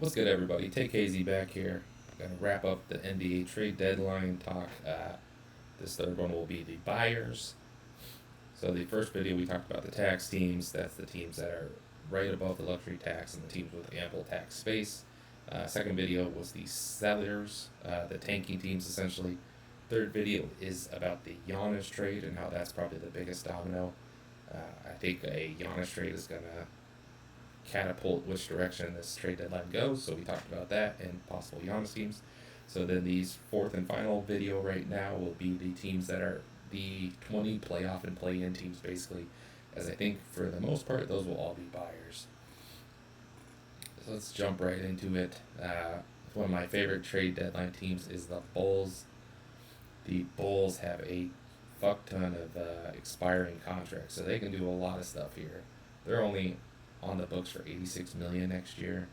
What's good, everybody? Take KZ back here. Gonna wrap up the NBA trade deadline talk. This third one will be the buyers. So the first video we talked about the tax teams. That's the teams that are right above the luxury tax and the teams with ample tax space. Second video was the sellers, the tanking teams essentially. Third video is about the Giannis trade and how that's probably the biggest domino. I think a Giannis trade is gonna catapult which direction this trade deadline goes. So we talked about that and possible Giannis teams. So then these fourth and final video right now will be the teams that are the 20 playoff and play-in teams basically, as I think for the most part those will all be buyers. So let's jump right into it. One of my favorite trade deadline teams is the Bulls. The Bulls have a fuck ton of expiring contracts, so they can do a lot of stuff here. They're only on the books for $86 million next year.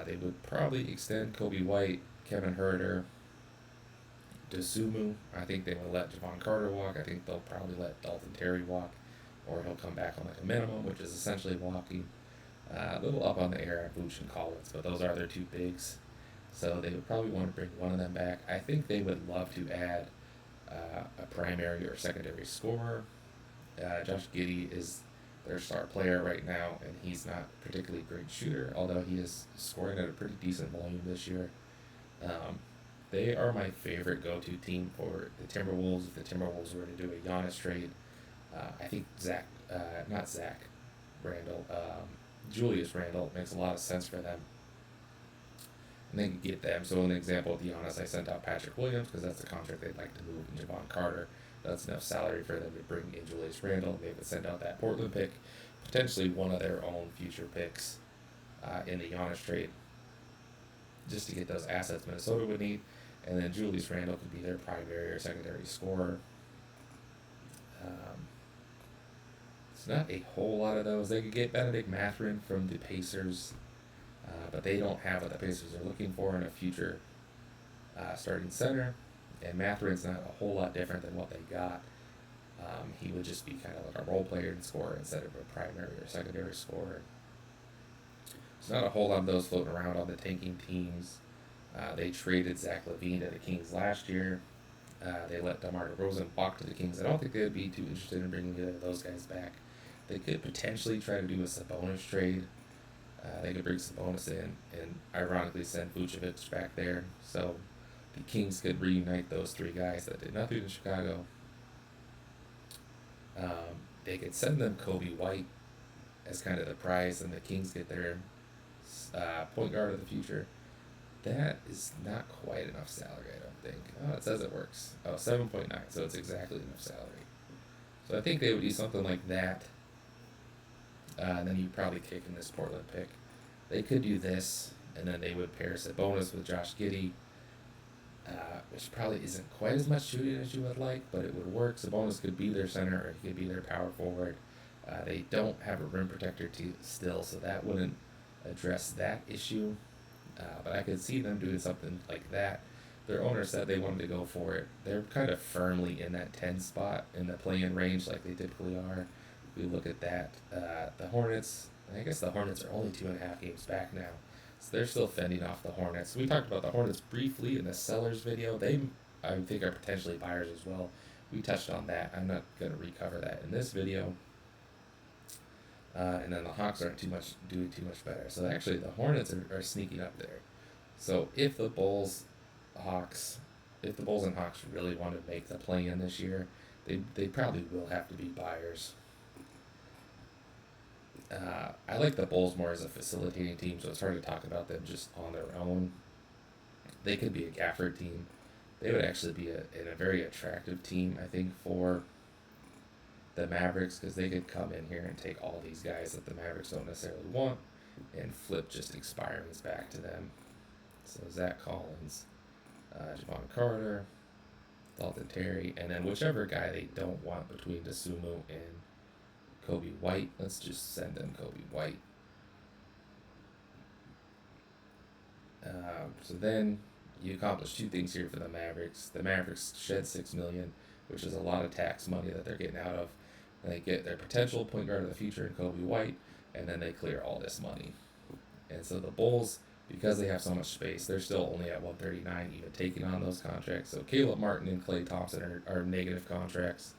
They would probably extend Kobe White, Kevin Huerter, Dosunmu. I think they will let Javon Carter walk. I think they'll probably let Dalton Terry walk, or he'll come back on like a minimum, which is essentially walking. A little up on the air at Vooch and Collins, but those are their two bigs. So they would probably want to bring one of them back. I think they would love to add a primary or secondary scorer. Josh Giddey is their star player right now, and he's not a particularly great shooter, although he is scoring at a pretty decent volume this year. They are my favorite go-to team for the Timberwolves. If the Timberwolves were to do a Giannis trade, I think Julius Randle makes a lot of sense for them. And they could get them. So, an example with Giannis, I sent out Patrick Williams because that's the contract they'd like to move, and Javon Carter. That's enough salary for them to bring in Julius Randle. They would send out that Portland pick, potentially one of their own future picks in the Giannis trade, just to get those assets Minnesota would need. And then Julius Randle could be their primary or secondary scorer. It's not a whole lot of those. They could get Benedict Mathurin from the Pacers, but they don't have what the Pacers are looking for in a future starting center. And Mathurin's not a whole lot different than what they got. He would just be kind of like a role player and scorer instead of a primary or secondary scorer. There's not a whole lot of those floating around on the tanking teams. They traded Zach LaVine to the Kings last year. They let DeMar DeRozan walk to the Kings. I don't think they'd be too interested in bringing either of those guys back. They could potentially try to do a Sabonis trade. They could bring Sabonis in and ironically send Vucevic back there. So the Kings could reunite those three guys that did nothing in Chicago. They could send them Kobe White as kind of the prize, and the Kings get their point guard of the future. That is not quite enough salary, I don't think. Oh, it says it works. Oh, 7.9, so it's exactly enough salary. So I think they would do something like that. And then you'd probably kick in this Portland pick. They could do this, and then they would pair Sabonis with Josh Giddey, which probably isn't quite as much shooting as you would like, but it would work. Sabonis could be their center, or he could be their power forward. They don't have a rim protector still, so that wouldn't address that issue. But I could see them doing something like that. Their owner said they wanted to go for it. They're kind of firmly in that 10 spot in the play-in range like they typically are. If we look at that, the Hornets, I guess the Hornets are only 2.5 games back now. So they're still fending off the Hornets. We talked about the Hornets briefly in the sellers video. They, I think, are potentially buyers as well. We touched on that. I'm not going to recover that in this video. And then the Hawks aren't doing too much better. So actually, the Hornets are sneaking up there. So if the Bulls and Hawks really want to make the play-in this year, they probably will have to be buyers. I like the Bulls more as a facilitating team, so it's hard to talk about them just on their own. They could be a Gafford team. They would actually be a very attractive team, I think, for the Mavericks, because they could come in here and take all these guys that the Mavericks don't necessarily want and flip just expirings back to them. So Zach Collins, Javon Carter, Dalton Terry, and then whichever guy they don't want between Dosunmu and Kobe White, let's just send them Kobe White. So then you accomplish two things here for the Mavericks. The Mavericks shed $6 million, which is a lot of tax money that they're getting out of. They get their potential point guard of the future in Kobe White, and then they clear all this money. And so the Bulls, because they have so much space, they're still only at 139 even taking on those contracts. So Caleb Martin and Klay Thompson are negative contracts,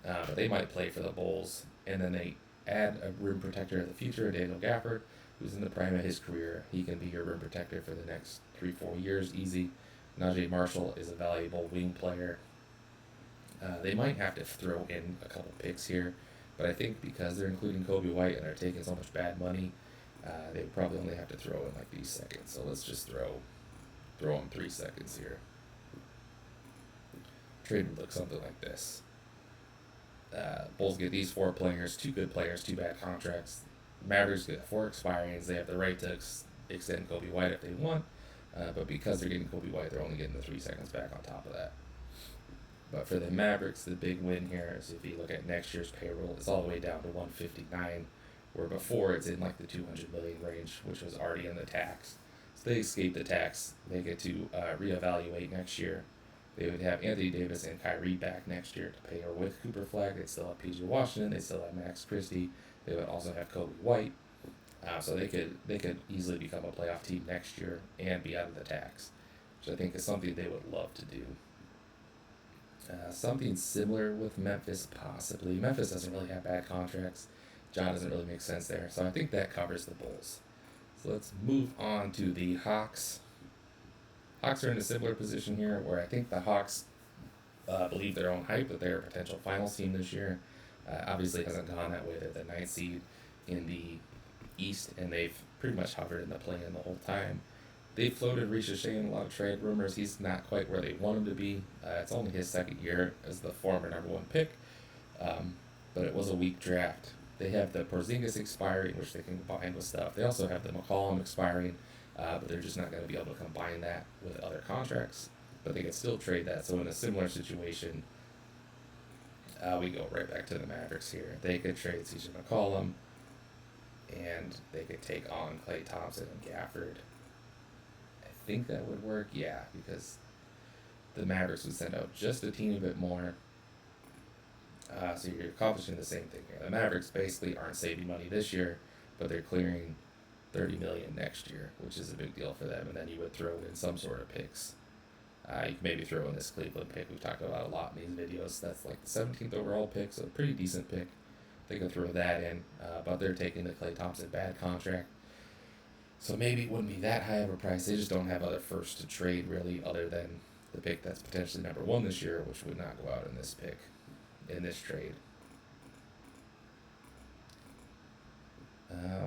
but they might play for the Bulls. And then they add a rim protector of the future, Daniel Gafford, who's in the prime of his career. He can be your rim protector for the next 3-4 years easy. Najee Marshall is a valuable wing player. They might have to throw in a couple picks here, but I think because they're including Kobe White and they're taking so much bad money, they would probably only have to throw in like these seconds. So let's just throw them 3 seconds here. Trade would look something like this. Bulls get these 4 players, 2 good players, 2 bad contracts. Mavericks get 4 expirings. They have the right to extend Kobe White if they want, but because they're getting Kobe White, they're only getting the 3 seconds back on top of that. But for the Mavericks, the big win here is if you look at next year's payroll, it's all the way down to 159, where before it's in like the 200 million range, which was already in the tax. So they escape the tax. They get to reevaluate next year. They would have Anthony Davis and Kyrie back next year to pay, or with Cooper Flag. They still have PJ Washington. They still have Max Christie. They would also have Kobe White. So they could easily become a playoff team next year and be out of the tax, which I think is something they would love to do. Something similar with Memphis, possibly. Memphis doesn't really have bad contracts. John doesn't really make sense there. So I think that covers the Bulls. So let's move on to the Hawks. Hawks are in a similar position here where I think the Hawks believe their own hype that they're a potential finals team this year. Obviously, it hasn't gone that way. They're the 9th seed in the East, and they've pretty much hovered in the play-in the whole time. They floated Ricochet in a lot of trade rumors. He's not quite where they want him to be. It's only his 2nd year as the former number 1 pick, but it was a weak draft. They have the Porzingis expiring, which they can combine with stuff. They also have the McCollum expiring, but they're just not going to be able to combine that with other contracts. But they can still trade that. So in a similar situation, we go right back to the Mavericks here. They could trade CJ McCollum, and they could take on Klay Thompson and Gafford. I think that would work, yeah, because the Mavericks would send out just a teeny bit more. So you're accomplishing the same thing here. The Mavericks basically aren't saving money this year, but they're clearing $30 million next year, which is a big deal for them. And then you would throw in some sort of picks. You could maybe throw in this Cleveland pick we've talked about a lot in these videos. That's like the 17th overall pick, so a pretty decent pick. They could throw that in, but they're taking the Klay Thompson bad contract. So maybe it wouldn't be that high of a price. They just don't have other firsts to trade, really, other than the pick that's potentially number 1 this year, which would not go out in this pick, in this trade.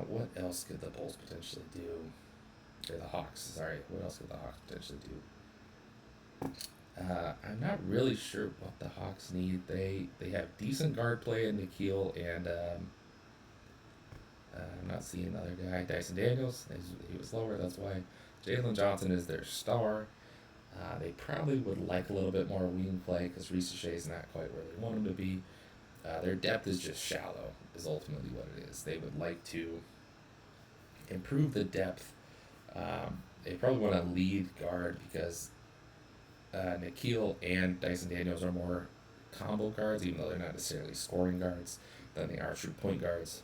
What else could the Bulls potentially do? Or the Hawks, sorry. What else could the Hawks potentially do? I'm not really sure what the Hawks need. They have decent guard play in Nikhil and I'm not seeing the other guy, Dyson Daniels. He was lower, that's why. Jalen Johnson is their star. They probably would like a little bit more wing play because Ricochet is not quite where they want him to be. Their depth is just shallow, is ultimately what it is. They would like to improve the depth. They probably want a lead guard because Nikhil and Dyson Daniels are more combo guards, even though they're not necessarily scoring guards, than they are true point guards.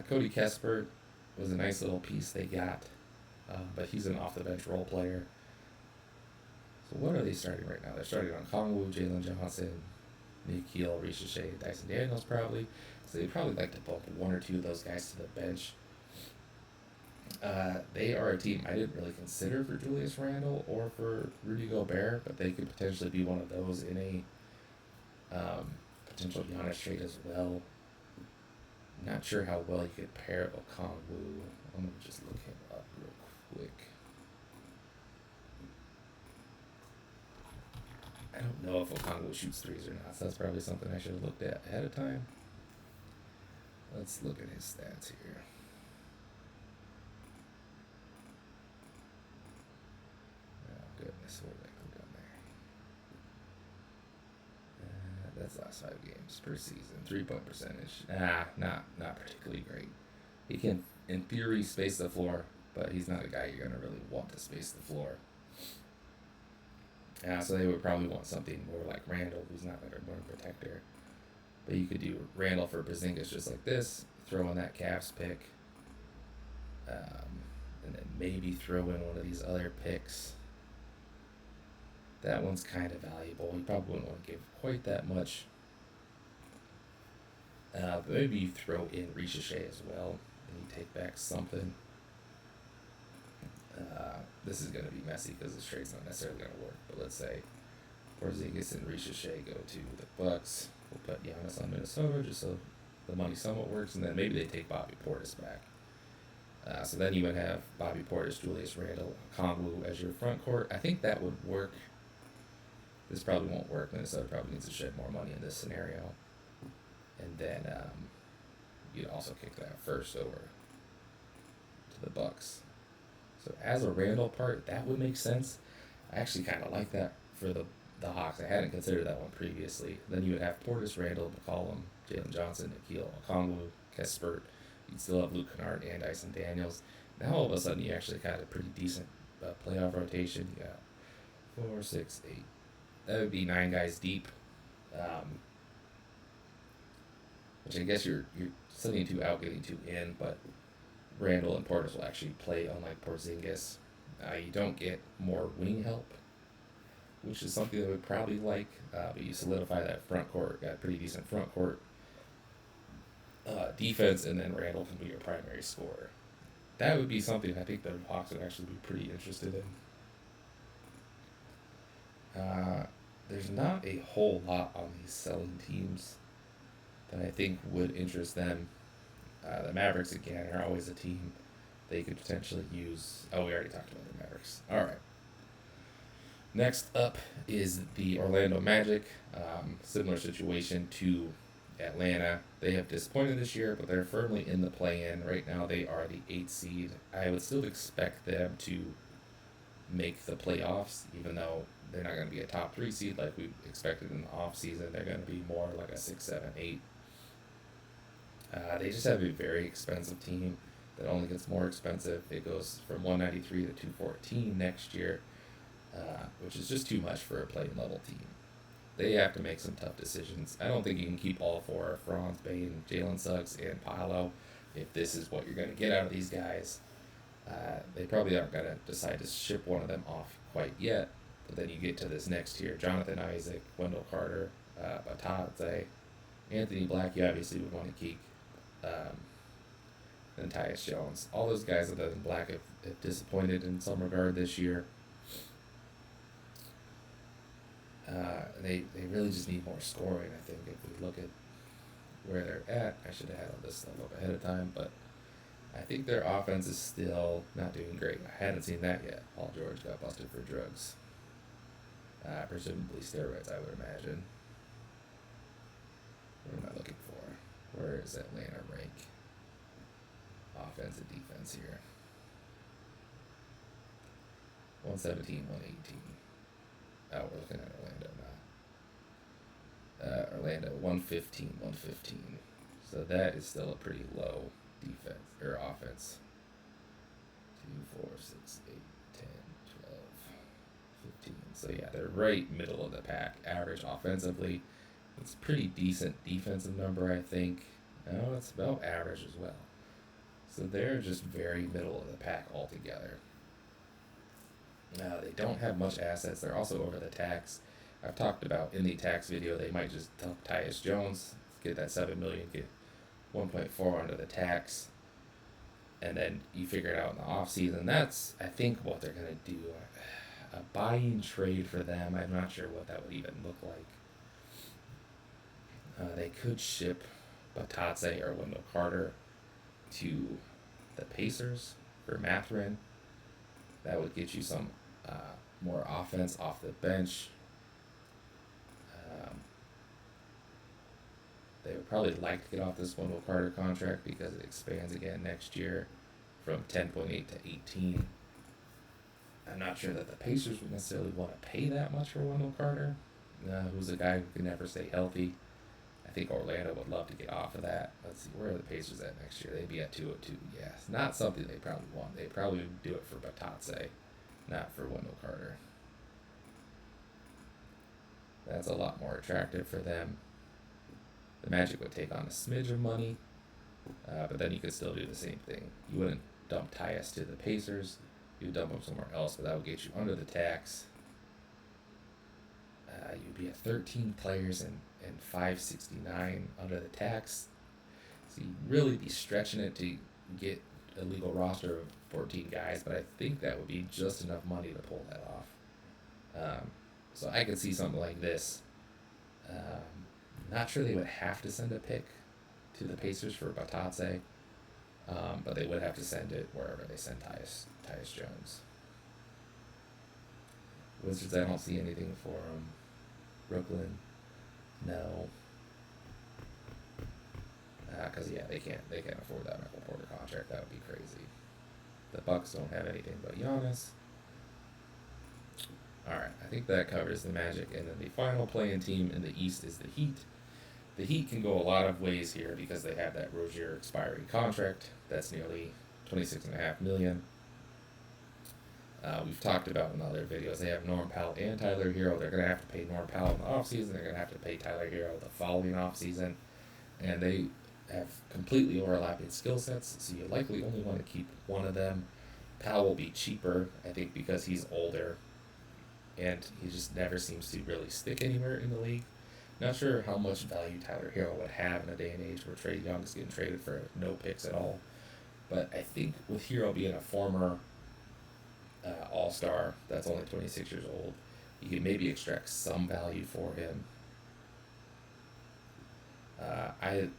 Cody Kessler was a nice little piece they got, but he's an off-the-bench role player. So what are they starting right now? They're starting on Kongwu, Jalen Johnson, Nikhil, Ricochet, Dyson Daniels probably. So they'd probably like to bump 1 or 2 of those guys to the bench. They are a team I didn't really consider for Julius Randle or for Rudy Gobert, but they could potentially be one of those in a potential Giannis trade as well. Not sure how well you could pair Okongwu. I'm going to just look him up real quick. I don't know if Okongwu shoots threes or not, so that's probably something I should have looked at ahead of time. Let's look at his stats here. Oh, goodness, what did I click on there? That's last 5 games per season. 3-point percentage. Not particularly great. He can, in theory, space the floor, but he's not a guy you're going to really want to space the floor. So they would probably want something more like Randall, who's not like a rim protector. But you could do Randall for Porzingis just like this. Throw in that Cavs pick. and then maybe throw in one of these other picks. That one's kind of valuable. You probably wouldn't want to give quite that much. But maybe you throw in Ricochet as well, and you take back something. This is going to be messy because this trade's not necessarily going to work. But let's say Porzingis and Ricochet go to the Bucks. We'll put Giannis on Minnesota just so the money somewhat works, and then maybe they take Bobby Portis back. So then you would have Bobby Portis, Julius Randle, Kongwu as your front court. I think that would work. This probably won't work. Minnesota probably needs to shed more money in this scenario. And then you'd also kick that first over to the Bucks. So as a Randall part, that would make sense. I actually kind of like that for the Hawks. I hadn't considered that one previously. Then you would have Portis, Randall, McCollum, Jalen Johnson, Nikhil Okongwu, Kispert. You'd still have Luke Kennard and Dyson Daniels. Now all of a sudden you actually got a pretty decent playoff rotation. You got 4, 6, 8. That would be 9 guys deep. Which I guess you're sending 2 out, getting 2 in, but Randall and Portis will actually play, unlike Porzingis. You don't get more wing help, which is something that we would probably like, but you solidify that front court, got a pretty decent front court defense, and then Randall can be your primary scorer. That would be something I think the Hawks would actually be pretty interested in. There's not a whole lot on these selling teams that I think would interest them. The Mavericks, again, are always a team they could potentially use. Oh, we already talked about the Mavericks. All right. Next up is the Orlando Magic. Similar situation to Atlanta. They have disappointed this year, but they're firmly in the play-in. Right now, they are the 8th seed. I would still expect them to make the playoffs, even though they're not going to be a top 3 seed like we expected in the offseason. They're going to be more like a 6, 7, 8. They just have a very expensive team that only gets more expensive. It goes from 193 to 214 next year, which is just too much for a play-in level team. They have to make some tough decisions. I don't think you can keep all 4, Franz, Bane, Jalen Suggs, and Paolo, if this is what you're going to get out of these guys. They probably aren't going to decide to ship one of them off quite yet, but then you get to this next tier. Jonathan Isaac, Wendell Carter, Batadze, Anthony Black, you obviously would want to keep. And Tyus Jones. All those guys other than Black have disappointed in some regard this year. They really just need more scoring, I think, if we look at where they're at. I should have had all this stuff up ahead of time, but I think their offense is still not doing great. I hadn't seen that yet. Paul George got busted for drugs. Presumably steroids, I would imagine. What am I looking for? Where is Atlanta rank? Offense and defense here. 117, 118. Oh, we're looking at Orlando now. Orlando, 115, 115. So that is still a pretty low defense, or offense. 2, 4, 6, 8, 10, 12, 15. So yeah, they're right middle of the pack. Average offensively. It's pretty decent defensive number, I think. No, it's about average as well. So they're just very middle of the pack altogether. They don't have much assets. They're also over the tax. I've talked about in the tax video, they might just dump Tyus Jones, get that $7 million, get 1.4 under the tax, and then you figure it out in the offseason. That's, I think, what they're going to do. A buying trade for them, I'm not sure what that would even look like. They could ship Batadze or Wendell Carter to the Pacers for Mathurin. That would get you some more offense off the bench. They would probably like to get off this Wendell Carter contract because it expands again next year from 10.8 to 18. I'm not sure that the Pacers would necessarily want to pay that much for Wendell Carter, who's a guy who can never stay healthy. I think Orlando would love to get off of that. Let's see, where are the Pacers at next year? They'd be at 202. Yeah, it's not something they probably want. They probably would do it for Batadze, not for Wendell Carter. That's a lot more attractive for them. The Magic would take on a smidge of money, but then you could still do the same thing. You wouldn't dump Tyus to the Pacers. You would dump him somewhere else, but that would get you under the tax. You'd be at 13 players and 569 under the tax. So you'd really be stretching it to get a legal roster of 14 guys, but I think that would be just enough money to pull that off. So I could see something like this. Not sure they would have to send a pick to the Pacers for Batatse, but they would have to send it wherever they send Tyus Jones. Wizards, I don't see anything for them. Brooklyn, no. Because they can't afford that Michael Porter contract. That would be crazy. The Bucks don't have anything but Giannis. All right, I think that covers the Magic, and then the final play-in team in the East is the Heat. The Heat can go a lot of ways here because they have that Rozier expiring contract. That's nearly $26.5 million. We've talked about in other videos. They have Norm Powell and Tyler Hero. They're going to have to pay Norm Powell in the offseason. They're going to have to pay Tyler Hero the following offseason. And they have completely overlapping skill sets, so you likely only want to keep one of them. Powell will be cheaper, I think, because he's older, and he just never seems to really stick anywhere in the league. Not sure how much value Tyler Hero would have in a day and age where Trae Young is getting traded for no picks at all. But I think with Hero being a former all-star that's only 26 years old, you can maybe extract some value for him.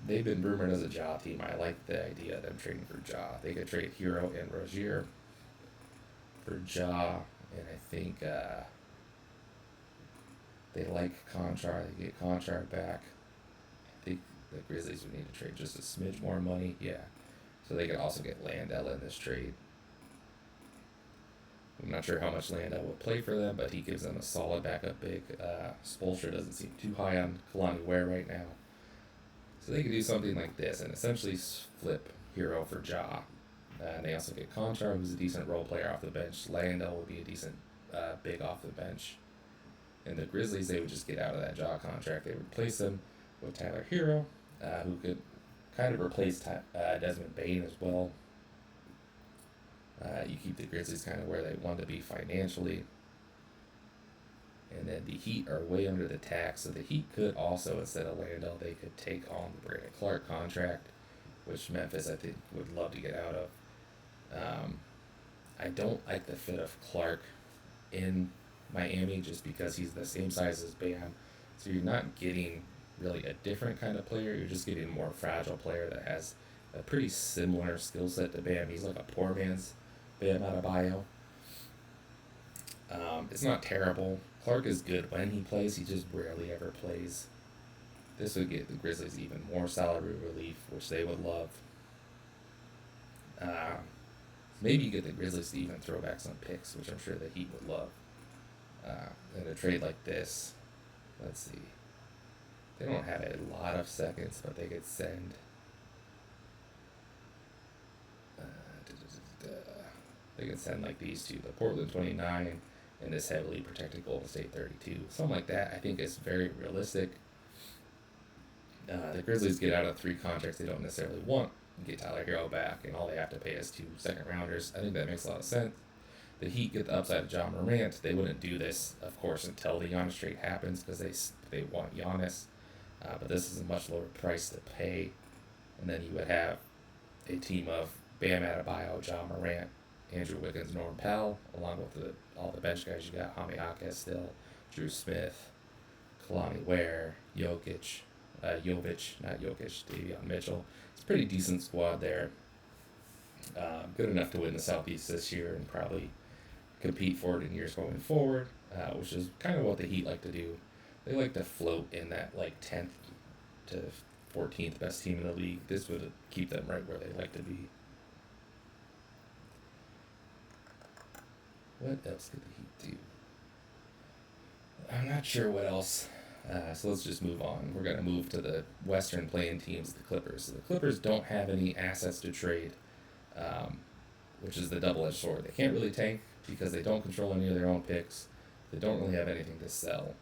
They've been rumored as a Ja team. I like the idea of them trading for Ja. They could trade Hero and Rozier for Ja, and I think they like Conchar. They get Conchar back. I think the Grizzlies would need to trade just a smidge more money. Yeah, so they could also get Landell in this trade. I'm not sure how much Landell would play for them, but he gives them a solid backup big. Spoelstra doesn't seem too high on Kalani Ware right now. So they could do something like this and essentially flip Hero for Ja. And they also get Conchar, who's a decent role player off the bench. Landell would be a decent big off the bench. And the Grizzlies, they would just get out of that Ja contract. They would replace him with Tyler Hero, who could kind of replace Desmond Bane as well. You keep the Grizzlies kind of where they want to be financially. And then the Heat are way under the tax, so the Heat could also, instead of Landell, they could take on the Brandon Clark contract, which Memphis, I think, would love to get out of. I don't like the fit of Clark in Miami just because he's the same size as Bam. So you're not getting really a different kind of player. You're just getting a more fragile player that has a pretty similar skill set to Bam. He's like a poor man's Bam Adebayo. It's not terrible. Clark is good when he plays. He just rarely ever plays. This would get the Grizzlies even more salary relief, which they would love. Maybe you get the Grizzlies to even throw back some picks, which I'm sure the Heat would love. In a trade like this, let's see. They don't have a lot of seconds, but they could send. They could send like these two, the Portland 29 and this heavily protected Golden State 32. Something like that I think is very realistic. The Grizzlies get out of 3 contracts they don't necessarily want, and get Tyler Hero back, and all they have to pay is 2 second rounders. I think that makes a lot of sense. The Heat get the upside of John Morant. They wouldn't do this, of course, until the Giannis trade happens because they want Giannis. But this is a much lower price to pay. And then you would have a team of Bam Adebayo, John Morant, Andrew Wiggins, Norm Powell, along with all the bench guys. You got Jaime Jaquez still, Drew Smith, Kalani Ware, Jovic, Davion Mitchell. It's a pretty decent squad there. Good enough to win the Southeast this year and probably compete for it in years going forward, which is kind of what the Heat like to do. They like to float in that like 10th to 14th best team in the league. This would keep them right where they like to be. What else could the Heat do? I'm not sure what else. So let's just move on. We're going to move to the Western play-in teams, the Clippers. So the Clippers don't have any assets to trade, which is the double-edged sword. They can't really tank because they don't control any of their own picks. They don't really have anything to sell.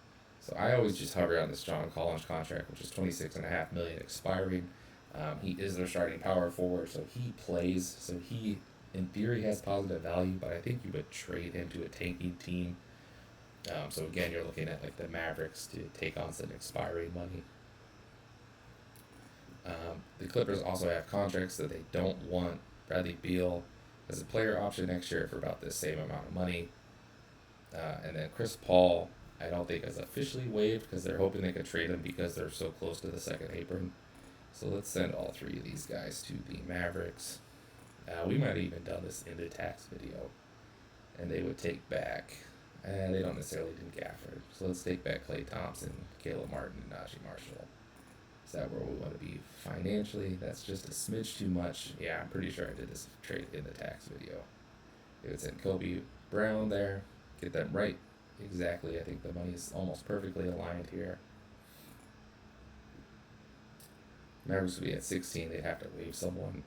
So I always just hover on this John Collins contract, which is $26.5 million expiring. He is their starting power forward, so he plays. So he in theory has positive value, but I think you would trade him to a tanking team. So again, you're looking at like the Mavericks to take on some expiring money. The Clippers also have contracts that they don't want. Bradley Beal has a player option next year for about the same amount of money. And then Chris Paul, I don't think is officially waived because they're hoping they could trade him because they're so close to the second apron. So let's send all three of these guys to the Mavericks. We might have even done this in the tax video. And they would take back, they don't necessarily do Gafford. So let's take back Klay Thompson, Caleb Martin, and Najee Marshall. Is that where we want to be financially? That's just a smidge too much. Yeah, I'm pretty sure I did this trade in the tax video. It would send Kobe Brown there, get them right exactly. I think the money is almost perfectly aligned here. Mavericks would be at 16. They'd have to waive someone,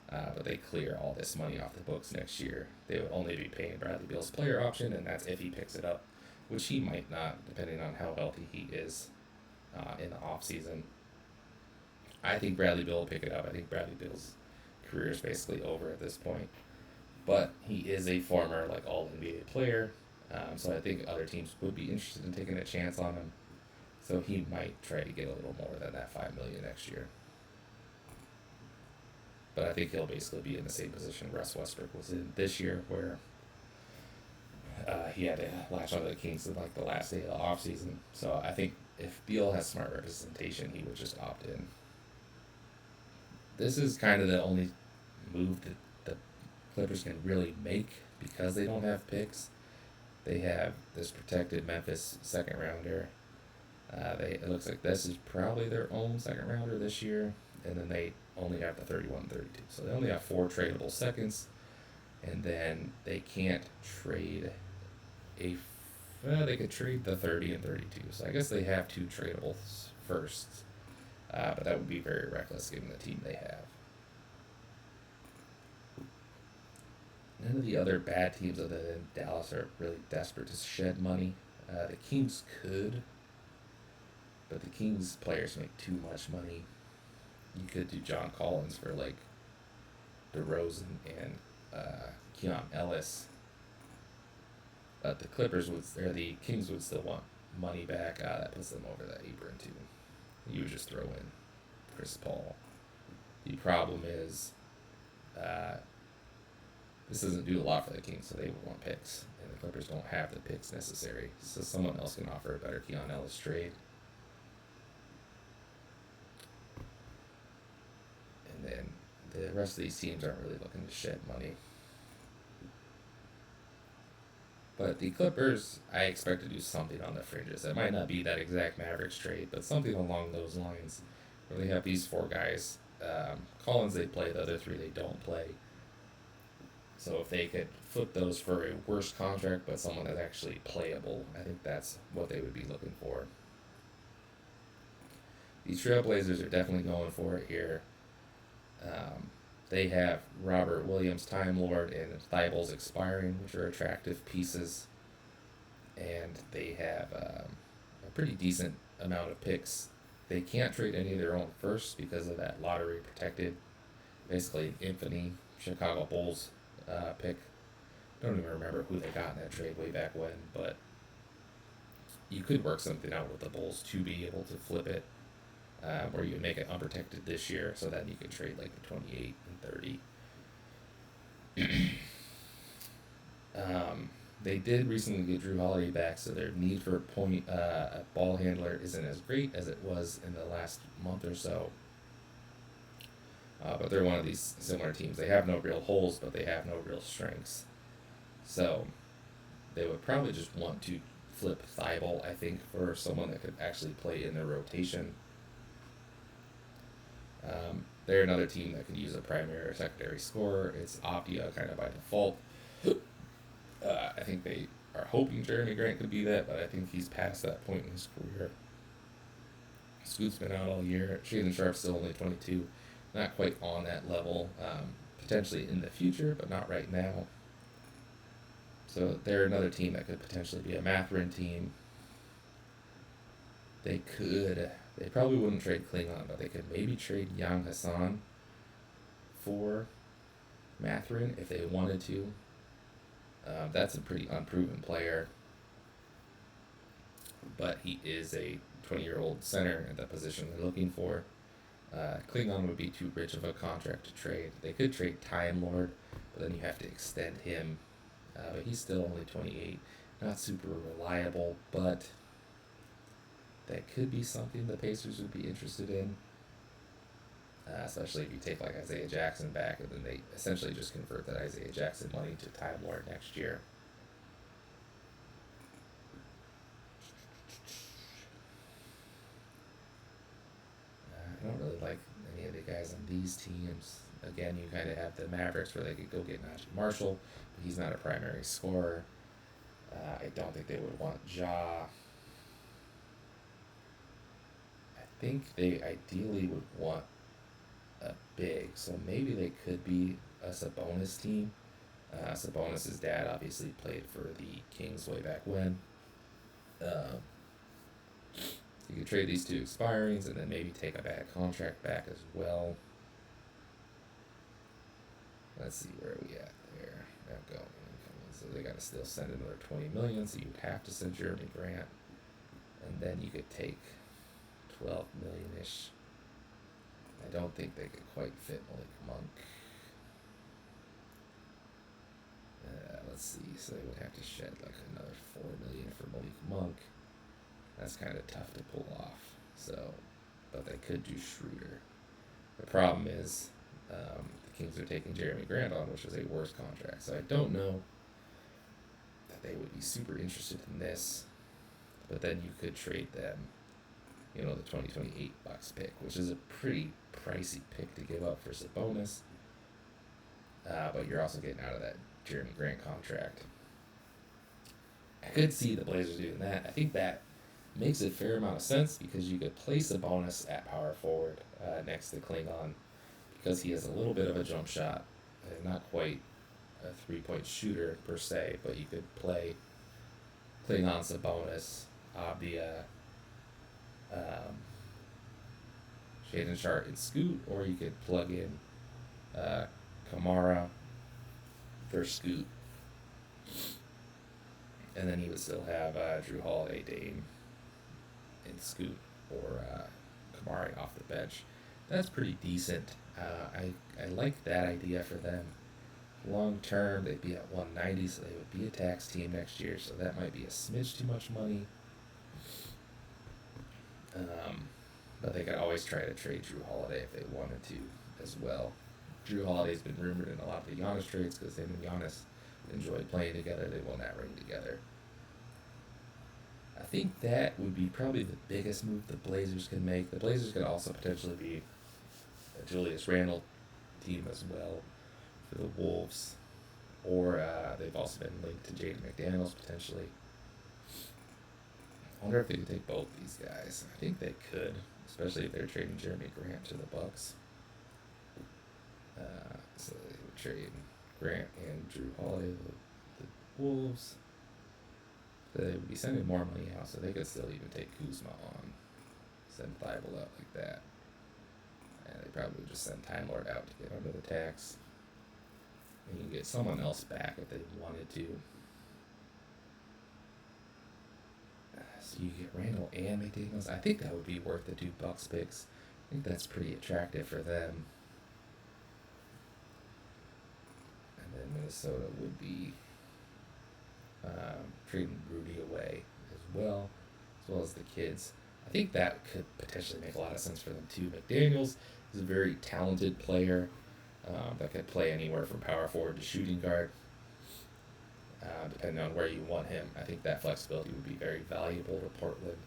but they clear all this money off the books next year. They would only be paying Bradley Beal's player option, and that's if he picks it up, which he might not, depending on how healthy he is in the offseason. I think Bradley Beal will pick it up. I think Bradley Beal's career is basically over at this point. But he is a former all NBA player, so I think other teams would be interested in taking a chance on him. So he might try to get a little more than that $5 million next year. But I think he'll basically be in the same position Russ Westbrook was in this year, where he had to latch onto the Kings in the last day of the offseason. So I think if Beal has smart representation, he would just opt in. This is kind of the only move that the Clippers can really make because they don't have picks. They have this protected Memphis second rounder. It looks like this is probably their own second rounder this year, and then they only have the 31-32. So they only have 4 tradable seconds, and then they can't trade they could trade the 30 and 32. So I guess they have 2 tradables firsts. But that would be very reckless given the team they have. None of the other bad teams other than Dallas are really desperate to shed money. The Kings could, but the Kings players make too much money. You could do John Collins for DeRozan and Keon Ellis. But the Kings would still want money back. That puts them over that apron too. You would just throw in Chris Paul. The problem is, this doesn't do a lot for the Kings, so they would want picks, and the Clippers don't have the picks necessary. So someone else can offer a better Keon Ellis trade. And then the rest of these teams aren't really looking to shed money. But the Clippers, I expect to do something on the fringes. It might not be that exact Mavericks trade, but something along those lines, where they have these 4 guys. Collins they play, the other 3 they don't play. So if they could flip those for a worse contract, but someone that's actually playable, I think that's what they would be looking for. The Trailblazers are definitely going for it here. They have Robert Williams, Time Lord, and Thibault's expiring, which are attractive pieces. And they have a pretty decent amount of picks. They can't trade any of their own first because of that lottery protected, basically Infinity Chicago Bulls pick. Don't even remember who they got in that trade way back when, but you could work something out with the Bulls to be able to flip it. Where you make it unprotected this year, so then you can trade the 28 and 30. They did recently get Drew Holiday back, so their need for a ball handler isn't as great as it was in the last month or so. But they're one of these similar teams. They have no real holes, but they have no real strengths. So they would probably just want to flip Thibault, I think, for someone that could actually play in their rotation. They're another team that could use a primary or secondary scorer. It's Optia kind of by default. I think they are hoping Jeremy Grant could be that, but I think he's past that point in his career. Scoot's been out all year. Shaedon Sharp's still only 22. Not quite on that level. Potentially in the future, but not right now. So they're another team that could potentially be a Mathurin team. They probably wouldn't trade Klingon, but they could maybe trade Yang Hassan for Mathurin if they wanted to. That's a pretty unproven player, but he is a 20-year-old center at the position they're looking for. Klingon would be too rich of a contract to trade. They could trade Time Lord, but then you have to extend him. But he's still only 28. Not super reliable, but that could be something the Pacers would be interested in. Especially if you take like Isaiah Jackson back, and then they essentially just convert that Isaiah Jackson money to Time Lord next year. I don't really like any of the guys on these teams. Again, you kind of have the Mavericks where they could go get Najee Marshall, but he's not a primary scorer. I don't think they would want Ja. I think they ideally would want a big, so maybe they could be a Sabonis team. Sabonis' dad obviously played for the Kings way back when. You could trade these two expirings and then maybe take a bad contract back as well. Let's see where are we at there. Go. So they got to still send another $20 million. So you would have to send Jeremy Grant, and then you could take $12 million ish. I don't think they could quite fit Malik Monk. Let's see. So they would have to shed like another $4 million for Malik Monk. That's kind of tough to pull off. So, but they could do Schroeder. The problem is, the Kings are taking Jeremy Grant on, which is a worse contract. So I don't know that they would be super interested in this. But then you could trade them, the 2028 Bucks pick, which is a pretty pricey pick to give up for Sabonis. But you're also getting out of that Jeremy Grant contract. I could see the Blazers doing that. I think that makes a fair amount of sense because you could place Sabonis at power forward next to Klingon because he has a little bit of a jump shot. Not quite a three-point shooter per se, but you could play Klingon, Sabonis, Abdia, Shaedon Sharpe, and Scoot, or you could plug in Kamara for Scoot. And then you would still have Drew Holiday, Dame, and Scoot, or Kamari off the bench. That's pretty decent. I like that idea for them. Long term, they'd be at 190, so they would be a tax team next year, so that might be a smidge too much money. But they could always try to trade Drew Holiday if they wanted to as well. Drew Holiday's been rumored in a lot of the Giannis trades because him and Giannis enjoy playing together. They won that ring together. I think that would be probably the biggest move the Blazers can make. The Blazers could also potentially be a Julius Randle team as well for the Wolves. Or they've also been linked to Jaden McDaniels potentially. I wonder if they could take both these guys. I think they could, especially if they're trading Jeremy Grant to the Bucks. So they would trade Grant and Drew Holiday to the Wolves. So they would be sending more money out, so they could still even take Kuzma on. Send Thibault out like that. And they probably would just send Time Lord out to get under the tax. And you can get someone else back if they wanted to. So you get Randall and McDaniels. I think that would be worth the 2 Bucks picks. I think that's pretty attractive for them. And then Minnesota would be trading Rudy away as well as the kids. I think that could potentially make a lot of sense for them too. McDaniels is a very talented player that could play anywhere from power forward to shooting guard, depending on where you want him. I think that flexibility would be very valuable to Portland.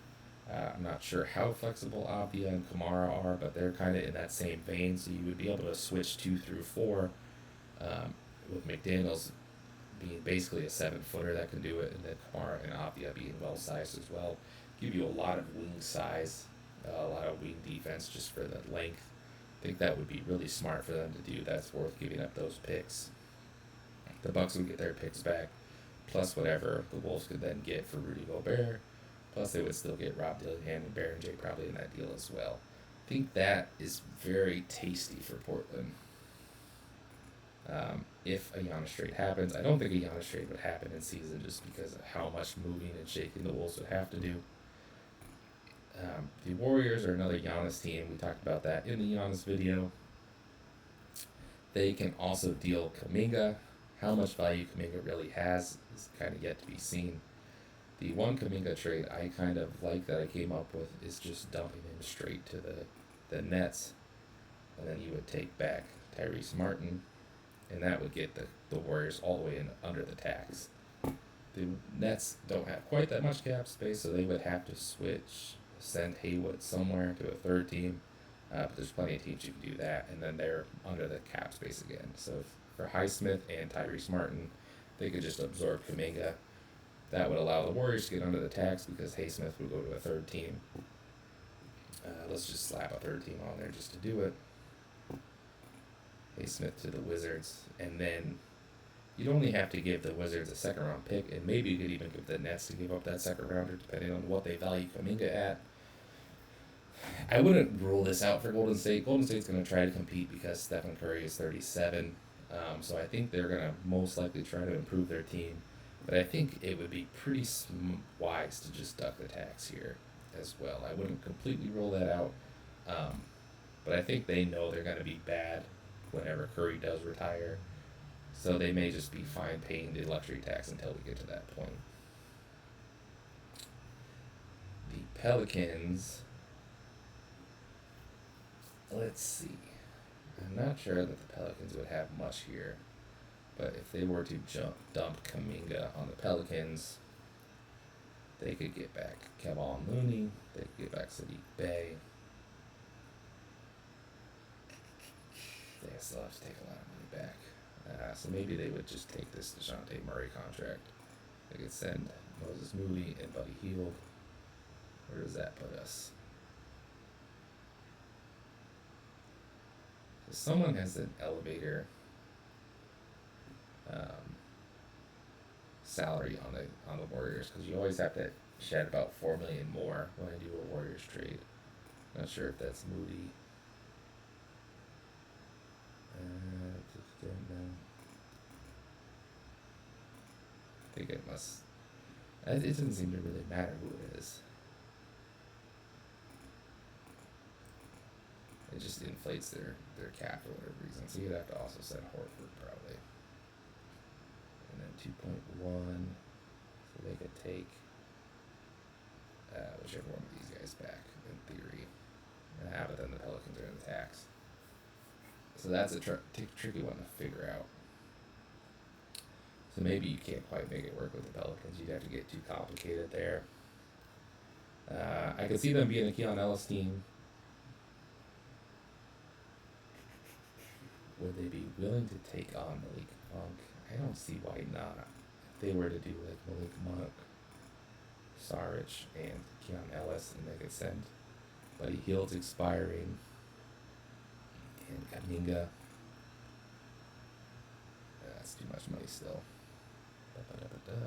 I'm not sure how flexible Avdia and Kamara are, but they're kind of in that same vein, so you would be able to switch 2 through 4 with McDaniels being basically a 7-footer that can do it, and then Kamara and Avdia being well-sized as well. Give you a lot of wing size, a lot of wing defense just for the length. I think that would be really smart for them to do. That's worth giving up those picks. The Bucks would get their picks back, plus whatever the Wolves could then get for Rudy Gobert. Plus they would still get Rob Dillingham and Baron J probably in that deal as well. I think that is very tasty for Portland. If a Giannis trade happens. I don't think a Giannis trade would happen in season just because of how much moving and shaking the Wolves would have to do. The Warriors are another Giannis team. We talked about that in the Giannis video. They can also deal Kuminga. How much value Kuminga really has is kind of yet to be seen. The one Kuminga trade I kind of like that I came up with is just dumping him straight to the Nets, and then you would take back Tyrese Martin, and that would get the Warriors all the way in under the tax. The Nets don't have quite that much cap space, so they would have to send Haywood somewhere to a third team. But there's plenty of teams you can do that, and then they're under the cap space again. So for Highsmith and Tyrese Martin, they could just absorb Kuminga. That would allow the Warriors to get under the tax because Highsmith would go to a third team. Let's just slap a third team on there just to do it. Highsmith to the Wizards, and then you'd only have to give the Wizards a second round pick, and maybe you could even give the Nets to give up that second rounder depending on what they value Kuminga at. I wouldn't rule this out for Golden State. Golden State's going to try to compete because Stephen Curry is 37. So I think they're going to most likely try to improve their team. But I think it would be pretty wise to just duck the tax here as well. I wouldn't completely rule that out. But I think they know they're going to be bad whenever Curry does retire. So they may just be fine paying the luxury tax until we get to that point. The Pelicans... Let's see. I'm not sure that the Pelicans would have much here, but if they were to dump Kuminga on the Pelicans, they could get back Kevon Looney, they could get back Sadiq Bey. They still have to take a lot of money back. So maybe they would just take this DeJounte Murray contract. They could send Moses Moody and Buddy Hield. Where does that put us? Someone has an elevator salary on the Warriors because you always have to shed about $4 million more when I do a Warriors trade. Not sure if that's Moody. I think it must. It doesn't seem to really matter who it is. It just inflates their cap for whatever reason. So you'd have to also send Horford probably. And then 2.1. So they could take whichever one of these guys back in theory. But then the Pelicans are in the tax. So that's a tricky one to figure out. So maybe you can't quite make it work with the Pelicans. You'd have to get too complicated there. I could see them being a Keon Ellis team. Would they be willing to take on Malik Monk? I don't see why not. If they were to do like Malik Monk, Saric, and Keon Ellis, and they could send Buddy Hield's expiring, and Kuminga. That's too much money still.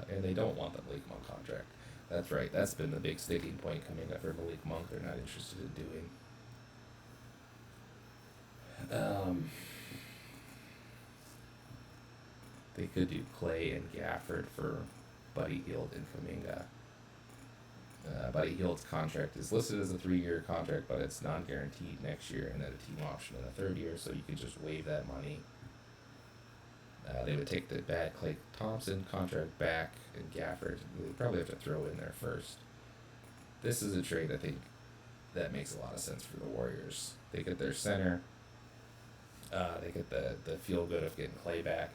And they don't want the Malik Monk contract. That's right. That's been the big sticking point coming up for Malik Monk. They're not interested in doing. They could do Clay and Gafford for Buddy Hield and Kuminga. Buddy Hield's contract is listed as a 3-year contract, but it's non-guaranteed next year, and then a team option in the 3rd year, so you could just waive that money. They would take the bad Klay Thompson contract back, and Gafford, they probably have to throw in there first. This is a trade I think that makes a lot of sense for the Warriors. They get their center, they get the feel good of getting Klay back,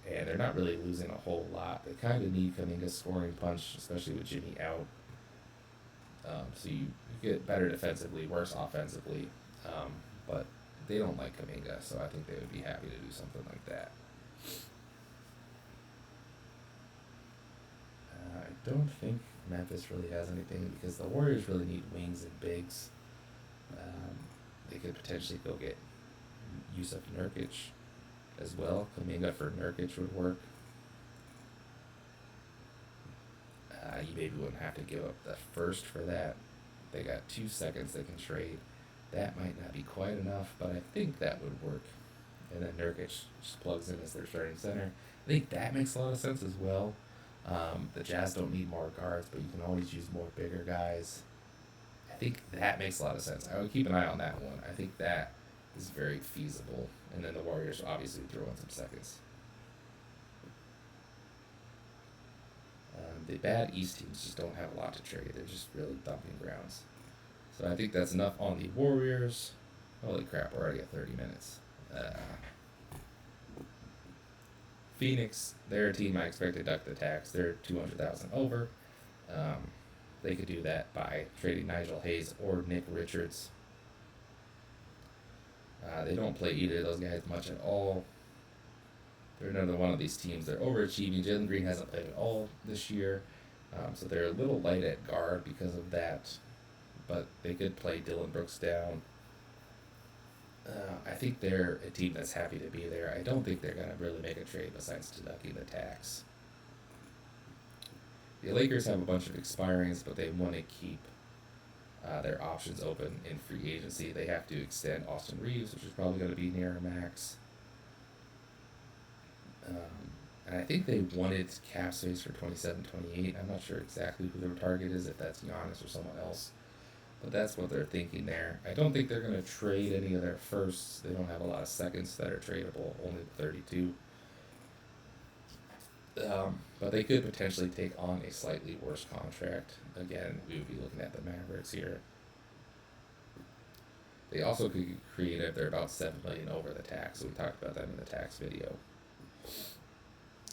and they're not really losing a whole lot. They kind of need Kuminga's scoring punch, especially with Jimmy out. So you get better defensively, worse offensively, but they don't like Kuminga, so I think they would be happy to do something like that. I don't think Memphis really has anything because the Warriors really need wings and bigs. They could potentially go get Yusuf Nurkic as well. Kuminga for Nurkic would work. You maybe wouldn't have to give up the first for that. They got 2 seconds they can trade. That might not be quite enough, but I think that would work and then Nurkic just plugs in as their starting center. I think that makes a lot of sense as well. The Jazz don't need more guards, but you can always use more bigger guys. I think that makes a lot of sense. I would keep an eye on that one. I think that is very feasible. And then the Warriors obviously throw in some seconds. The bad East teams just don't have a lot to trade. They're just really dumping grounds. So I think that's enough on the Warriors. Holy crap, we're already at 30 minutes. Phoenix, they're a team I expect to duck the tax. They're 200,000 over. They could do that by trading Nigel Hayes or Nick Richards. They don't play either of those guys much at all. They're another one of these teams. They're overachieving. Jalen Green hasn't played at all this year. So they're a little light at guard because of that. But they could play Dylan Brooks down. I think they're a team that's happy to be there. I don't think they're going to really make a trade besides deducting the tax. The Lakers have a bunch of expirings, but they want to keep their options open in free agency. They have to extend Austin Reeves, which is probably going to be near a max. And I think they wanted cap space for 27-28. I'm not sure exactly who their target is, if that's Giannis or someone else. But that's what they're thinking there. I don't think they're going to trade any of their firsts. They don't have a lot of seconds that are tradable, only 32. But they could potentially take on a slightly worse contract. Again, we would be looking at the Mavericks here. They also could get creative. They're about $7 million over the tax, so we talked about that in the tax video.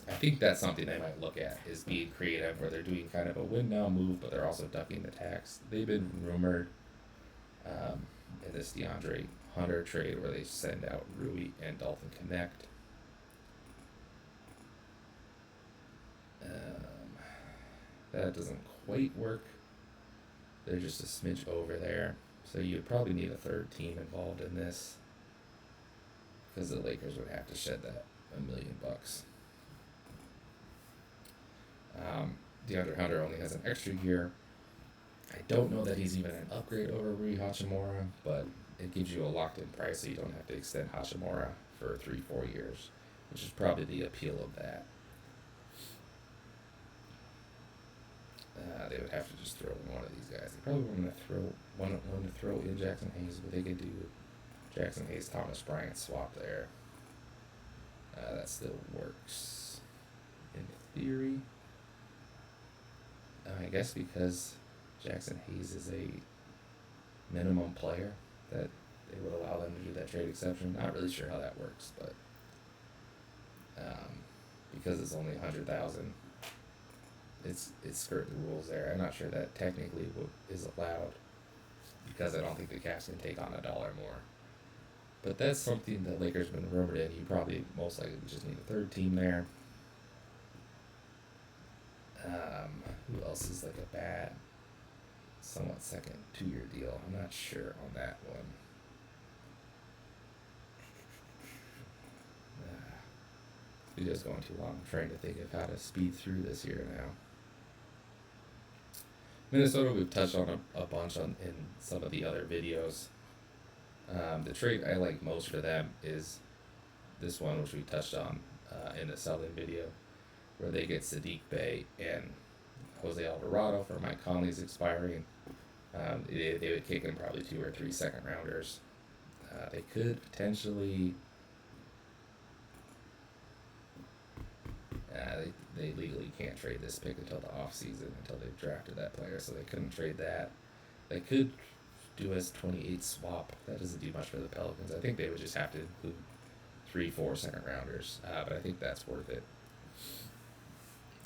I think that's something they might look at, is being creative, where they're doing kind of a win-now move, but they're also ducking the tax. They've been rumored in this DeAndre Hunter trade where they send out Rui and Dalton Connect. That doesn't quite work. They're just a smidge over there. So you'd probably need a third team involved in this, because the Lakers would have to shed that $1 million. DeAndre Hunter only has an extra year. I don't know that he's even an upgrade over Rui Hachimura, but it gives you a locked-in price, so you don't have to extend Hachimura for 3-4 years, which is probably the appeal of that. They would have to just throw in one of these guys. They probably want to throw in Jackson Hayes, but they could do Jackson Hayes, Thomas Bryant swap there. That still works in theory. I guess because Jackson Hayes is a minimum player, that they would allow them to do that trade exception. Not really sure how that works, but because it's only 100,000, it's skirt the rules there. I'm not sure that technically is allowed, because I don't think the Cavs can take on $1 more. But that's something the Lakers have been rumored in. You probably most likely just need a third team there. Who else is like a bad, somewhat second 2-year deal? I'm not sure on that one. Video's going too long. I'm trying to think of how to speed through this here now. Minnesota, we've touched on a bunch in some of the other videos. The trade I like most for them is this one, which we touched on in the Selden video, where they get Sadiq Bey and Jose Alvarado for Mike Conley's expiring. They would kick in probably 2 or 3 second rounders. They could potentially. They legally can't trade this pick until the offseason, until they've drafted that player, so they couldn't trade that. They could do a 28 swap. That doesn't do much for the Pelicans. I think they would just have to include 3-4 second rounders, but I think that's worth it.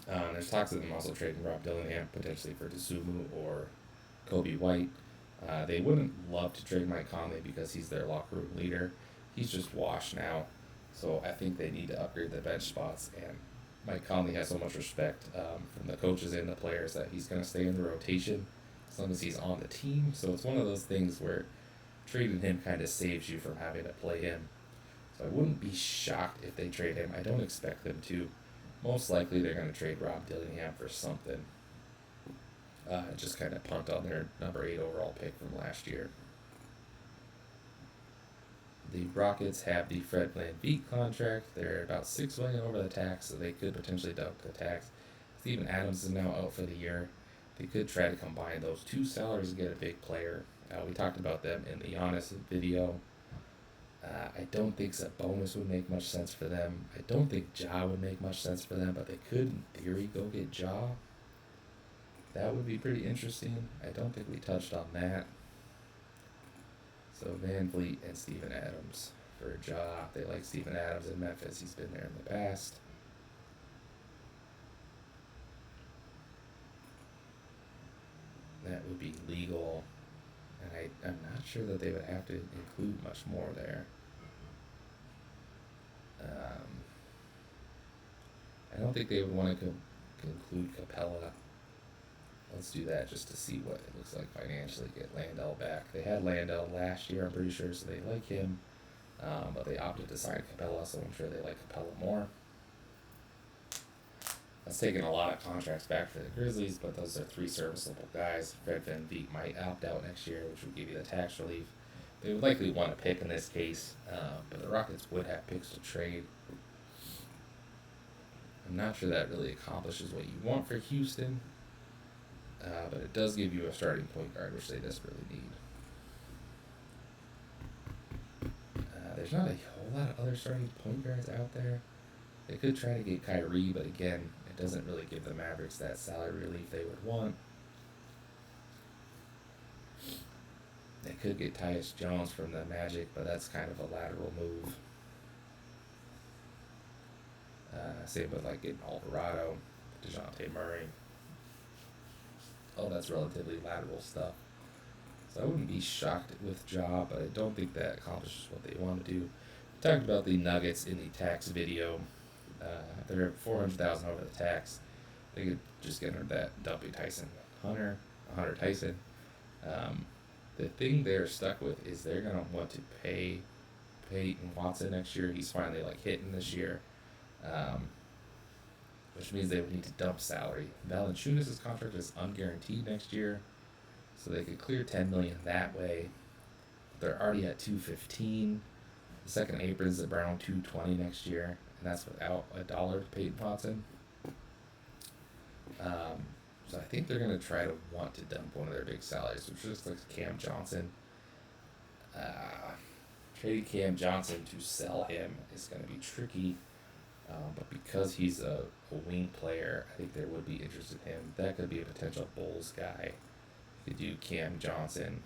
There's talks of them also trading Rob Dillingham potentially for Dosunmu or Kobe White. They wouldn't love to trade Mike Conley because he's their locker room leader. He's just washed now, so I think they need to upgrade the bench spots, and Mike Conley has so much respect from the coaches and the players that he's going to stay in the rotation as long as he's on the team. So it's one of those things where trading him kind of saves you from having to play him. So I wouldn't be shocked if they trade him. I don't expect them to. Most likely they're going to trade Rob Dillingham for something. Just kind of punt on their number 8 overall pick from last year. The Rockets have the Fred VanVleet contract. They're about $6 million over the tax, so they could potentially duck the tax. Steven Adams is now out for the year. They could try to combine those two salaries and get a big player. We talked about them in the Giannis video. I don't think Sabonis would make much sense for them. I don't think Ja would make much sense for them, but they could, in theory, go get Ja. That would be pretty interesting. I don't think we touched on that. So VanVleet and Steven Adams for Ja. They like Steven Adams in Memphis. He's been there in the past. That would be legal. And I'm not sure that they would have to include much more there. I don't think they would want to include Capella. Let's do that just to see what it looks like financially. Get Landell back. They had Landell last year, I'm pretty sure, so they like him. But they opted to sign Capella, so I'm sure they like Capella more. That's taking a lot of contracts back for the Grizzlies, but those are three serviceable guys. Fred VanVleet might opt out next year, which would give you the tax relief. They would likely want a pick in this case, but the Rockets would have picks to trade. I'm not sure that really accomplishes what you want for Houston, but it does give you a starting point guard, which they desperately need. There's not a whole lot of other starting point guards out there. They could try to get Kyrie, but again, it doesn't really give the Mavericks that salary relief they would want. They could get Tyus Jones from the Magic, but that's kind of a lateral move. Same with like getting Alvarado, DeJounte Murray. Oh, that's relatively lateral stuff. So I wouldn't be shocked with Ja, but I don't think that accomplishes what they want to do. We talked about the Nuggets in the tax video. They're $400,000 over the tax. They could just get rid of that Dumpy Hunter Tyson. The thing they're stuck with is they're gonna want to pay Peyton Watson next year. He's finally like hitting this year, which means they would need to dump salary. Valanciunas' contract is unguaranteed next year, so they could clear $10 million that way. They're already at $215. The second apron is around $220 next year, and that's without $1 to Peyton Watson. So I think they're going to try to want to dump one of their big salaries, which looks like Cam Johnson. Trading Cam Johnson to sell him is going to be tricky, but because he's a wing player, I think there would be interest in him. That could be a potential Bulls guy. You could do Cam Johnson.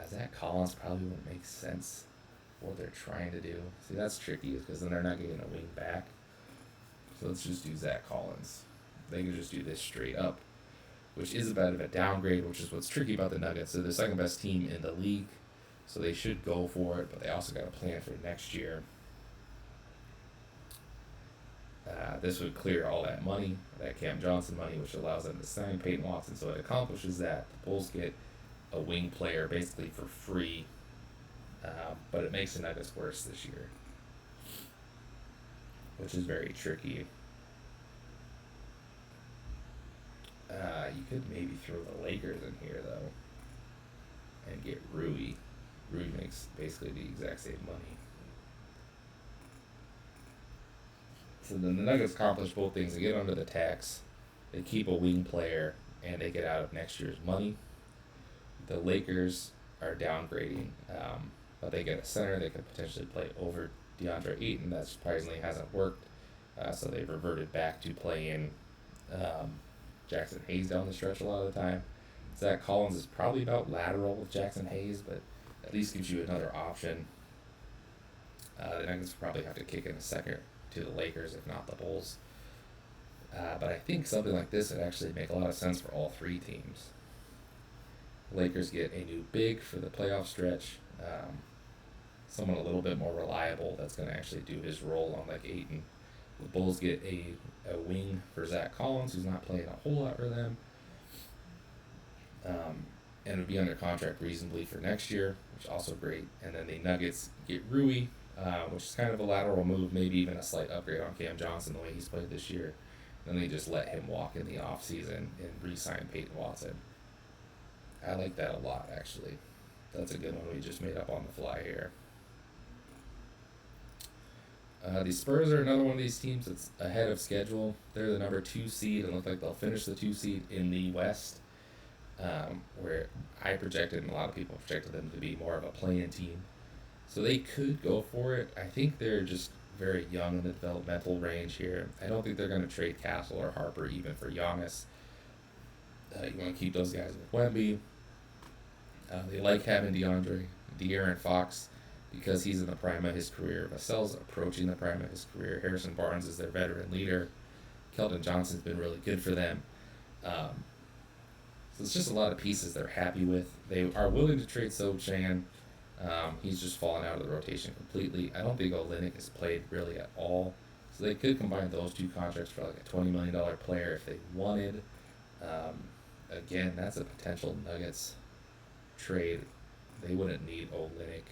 Zach Collins probably wouldn't make sense for what they're trying to do. See, that's tricky because then they're not getting a wing back. So let's just do Zach Collins. They can just do this straight up, which is a bit of a downgrade, which is what's tricky about the Nuggets. They're the second best team in the league, so they should go for it, but they also got a plan for next year. This would clear all that money, that Cam Johnson money, which allows them to sign Peyton Watson, so it accomplishes that. The Bulls get a wing player basically for free, but it makes the Nuggets worse this year, which is very tricky. You could maybe throw the Lakers in here, though, and get Rui. Rui makes basically the exact same money. So then the Nuggets accomplish both things. They get under the tax, they keep a wing player, and they get out of next year's money. The Lakers are downgrading, but they get a center. They could potentially play over DeAndre Ayton. That surprisingly hasn't worked, so they've reverted back to playing Jackson Hayes down the stretch a lot of the time. Zach Collins is probably about lateral with Jackson Hayes, but at least gives you another option. The Nuggets probably have to kick in a second to the Lakers, if not the Bulls. But I think something like this would actually make a lot of sense for all three teams. Lakers get a new big for the playoff stretch, someone a little bit more reliable that's going to actually do his role on like Ayton. The Bulls get a wing for Zach Collins, who's not playing a whole lot for them, and would be under contract reasonably for next year, which is also great. And then the Nuggets get Rui, which is kind of a lateral move, maybe even a slight upgrade on Cam Johnson the way he's played this year. Then they just let him walk in the offseason and re-sign Peyton Watson. I like that a lot, actually. That's a good one we just made up on the fly here. The Spurs are another one of these teams that's ahead of schedule. They're the number 2 seed and look like they'll finish the 2 seed in the West, where I projected and a lot of people projected them to be more of a play-in team. So they could go for it. I think they're just very young in the developmental range here. I don't think they're going to trade Castle or Harper even for Giannis. You want to keep those guys with Wemby. They like having De'Aaron Fox, because he's in the prime of his career. Vassell's approaching the prime of his career. Harrison Barnes is their veteran leader. Keldon Johnson's been really good for them. So it's just a lot of pieces they're happy with. They are willing to trade Sochan. He's just fallen out of the rotation completely. I don't think Olynyk has played really at all. So they could combine those two contracts for like a $20 million player if they wanted. Again, that's a potential Nuggets trade. They wouldn't need Olynyk.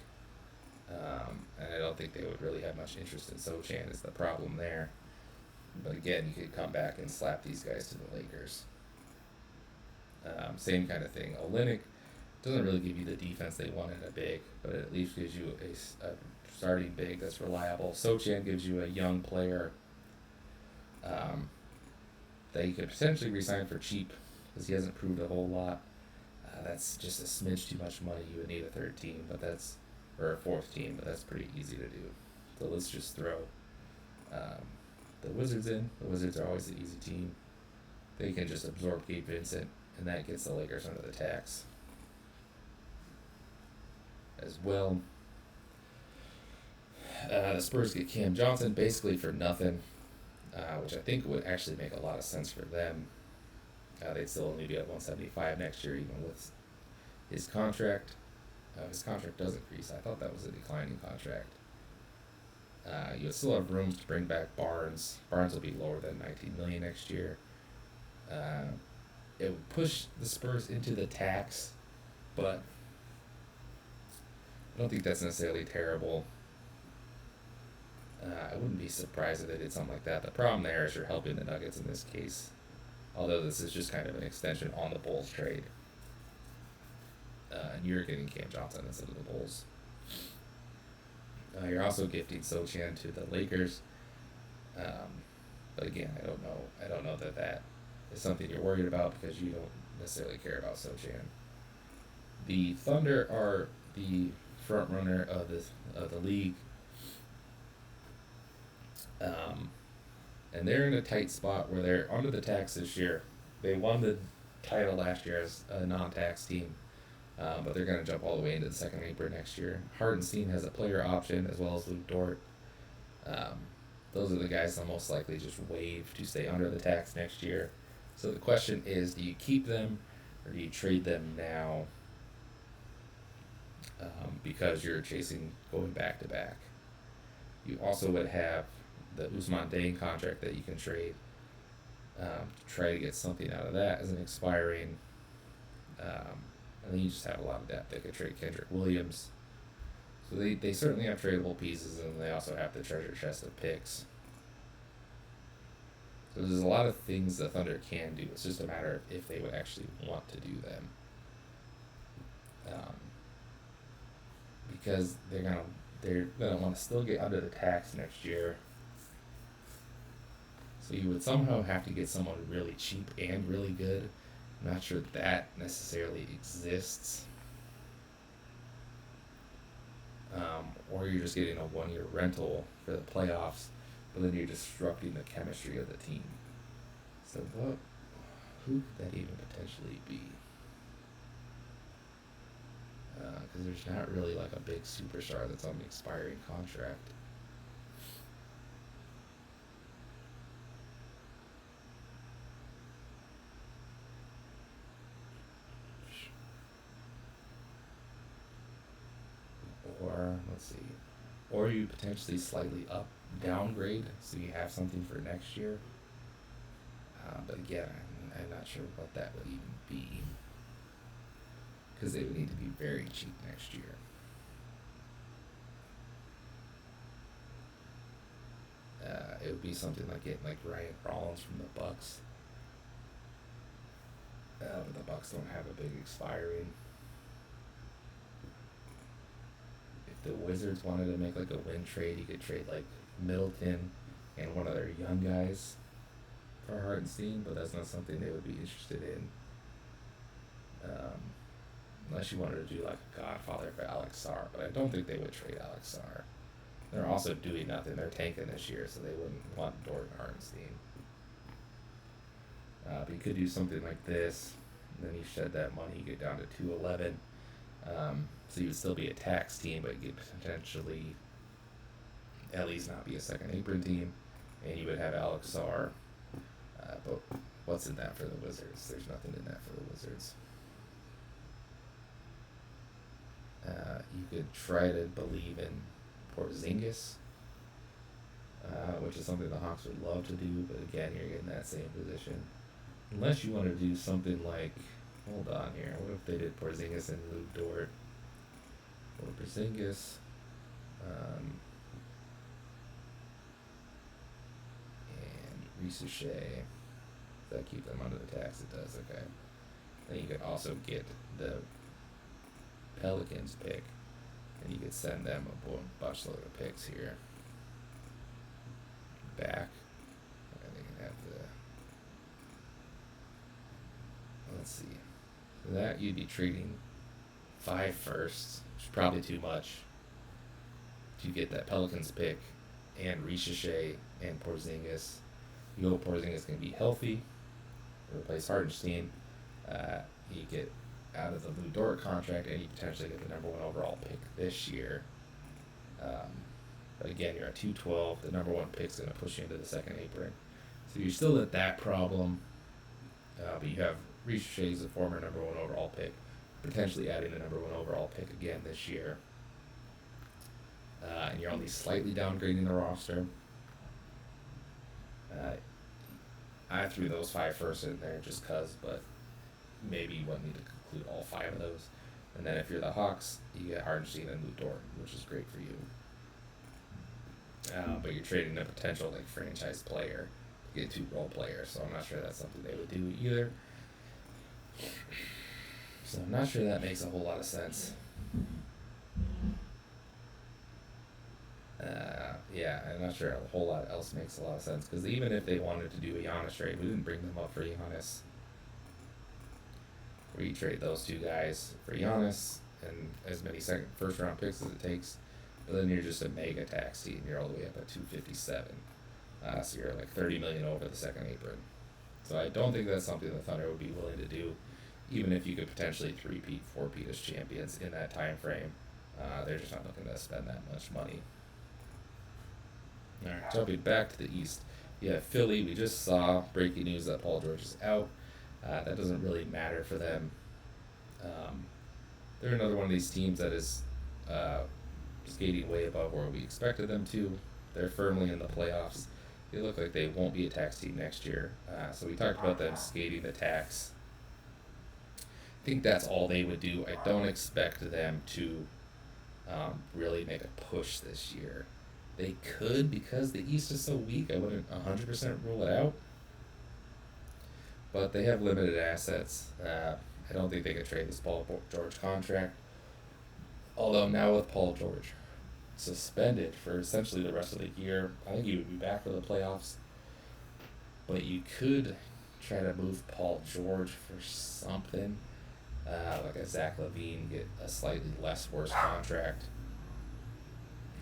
And I don't think they would really have much interest in Sochan is the problem there. But again, you could come back and slap these guys to the Lakers. Same kind of thing. Olynyk doesn't really give you the defense they want in a big, but it at least gives you a starting big that's reliable. Sochan gives you a young player that you could potentially re-sign for cheap because he hasn't proved a whole lot. That's just a smidge too much money. You would need a third team, or a fourth team, but that's pretty easy to do. So let's just throw the Wizards in. The Wizards are always the easy team. They can just absorb Gabe Vincent, and that gets the Lakers under the tax as well. The Spurs get Cam Johnson basically for nothing, which I think would actually make a lot of sense for them. They'd still only be at 175 next year, even with his contract. His contract does increase. I thought that was a declining contract. You'll still have room to bring back Barnes. Barnes will be lower than $19 million next year. It would push the Spurs into the tax, but I don't think that's necessarily terrible. I wouldn't be surprised if they did something like that. The problem there is you're helping the Nuggets in this case, although this is just kind of an extension on the Bulls trade. And you're getting Cam Johnson instead of the Bulls. You're also gifting Sochan to the Lakers. But again, I don't know that is something you're worried about because you don't necessarily care about Sochan. The Thunder are the front runner of the league. And they're in a tight spot where they're under the tax this year. They won the title last year as a non-tax team. But they're going to jump all the way into the second apron next year. Hartenstein has a player option as well as Luke Dort. Those are the guys that most likely just waive to stay under the tax next year. So the question is, do you keep them or do you trade them now because you're chasing going back to back? You also would have the Ousmane Dieng contract that you can trade to try to get something out of that as an expiring. And then you just have a lot of depth. They could trade Kendrick Williams. So they certainly have tradable pieces, and they also have the treasure chest of picks. So there's a lot of things the Thunder can do. It's just a matter of if they would actually want to do them. Because they're gonna want to still get under the tax next year. So you would somehow have to get someone really cheap and really good. I'm not sure that necessarily exists. Or you're just getting a one-year rental for the playoffs, but then you're disrupting the chemistry of the team. So who could that even potentially be? Because there's not really like a big superstar that's on the expiring contract. Or, let's see, or you potentially slightly downgrade so you have something for next year. But again, I'm not sure what that would even be. Because they would need to be very cheap next year. It would be something like getting like Ryan Rollins from the Bucks. But the Bucks don't have a big expiring. the Wizards wanted to make like a win trade, you could trade like Middleton and one of their young guys for Hartenstein, but that's not something they would be interested in. Unless you wanted to do like a Godfather for Alex Sarr, but I don't think they would trade Alex Sarr. They're also doing nothing. They're tanking this year, so they wouldn't want Dort and Hartenstein. But you could do something like this, and then you shed that money, you get down to 211. So you would still be a tax team, but you could potentially at least not be a second apron team, and you would have Alex Sarr. But what's in that for the Wizards? There's nothing in that for the Wizards. You could try to believe in Porzingis, which is something the Hawks would love to do, but again, you're in that same position. Unless you want to do something like, hold on here, what if they did Porzingis and Lu Dort? Or Porzingis, and Reese Shea. Does that keep them under the tax? It does, okay. Then you could also get the Pelicans pick, and you could send them a bunch load of picks here. Back. And they can have the, let's see. For that, you'd be trading 5 firsts, which is probably too much, to get that Pelicans pick and Shea and Porzingis. You hope Porzingis can be healthy, replace Hartenstein. You get out of the Lu Dort contract, and you potentially get the number 1 overall pick this year. But again, you're at 212. The number 1 pick's going to push you into the second apron. So you're still at that problem. But you have Reese Shea as a former number 1 overall pick, potentially adding a number 1 overall pick again this year. And you're only slightly downgrading the roster. I threw those 5 firsts in there just because, but maybe you wouldn't need to include all 5 of those. And then if you're the Hawks, you get Hartenstein and Lu Dort, which is great for you. But you're trading a potential like franchise player to get 2 role players, so I'm not sure that's something they would do either. So I'm not sure that makes a whole lot of sense. Yeah, I'm not sure a whole lot else makes a lot of sense, because even if they wanted to do a Giannis trade, we didn't bring them up for Giannis. Where you trade those 2 guys for Giannis and as many first round picks as it takes, but then you're just a mega tax team. You're all the way up at 257. So you're like 30 million over the second apron. So I don't think that's something the Thunder would be willing to do, even if you could potentially 3-peat, 4-peat as champions in that time frame. They're just not looking to spend that much money. All right, jumping back to the East, you have Philly. We just saw breaking news that Paul George is out. That doesn't really matter for them. They're another one of these teams that is skating way above where we expected them to. They're firmly in the playoffs. They look like they won't be a tax team next year. So we talked about them skating the tax. I think that's all they would do. I don't expect them to really make a push this year. They could, because the East is so weak. I wouldn't 100% rule it out. But they have limited assets. I don't think they could trade this Paul George contract. Although now with Paul George suspended for essentially the rest of the year, I think he would be back for the playoffs. But you could try to move Paul George for something, like a Zach LaVine, get a slightly less worse contract.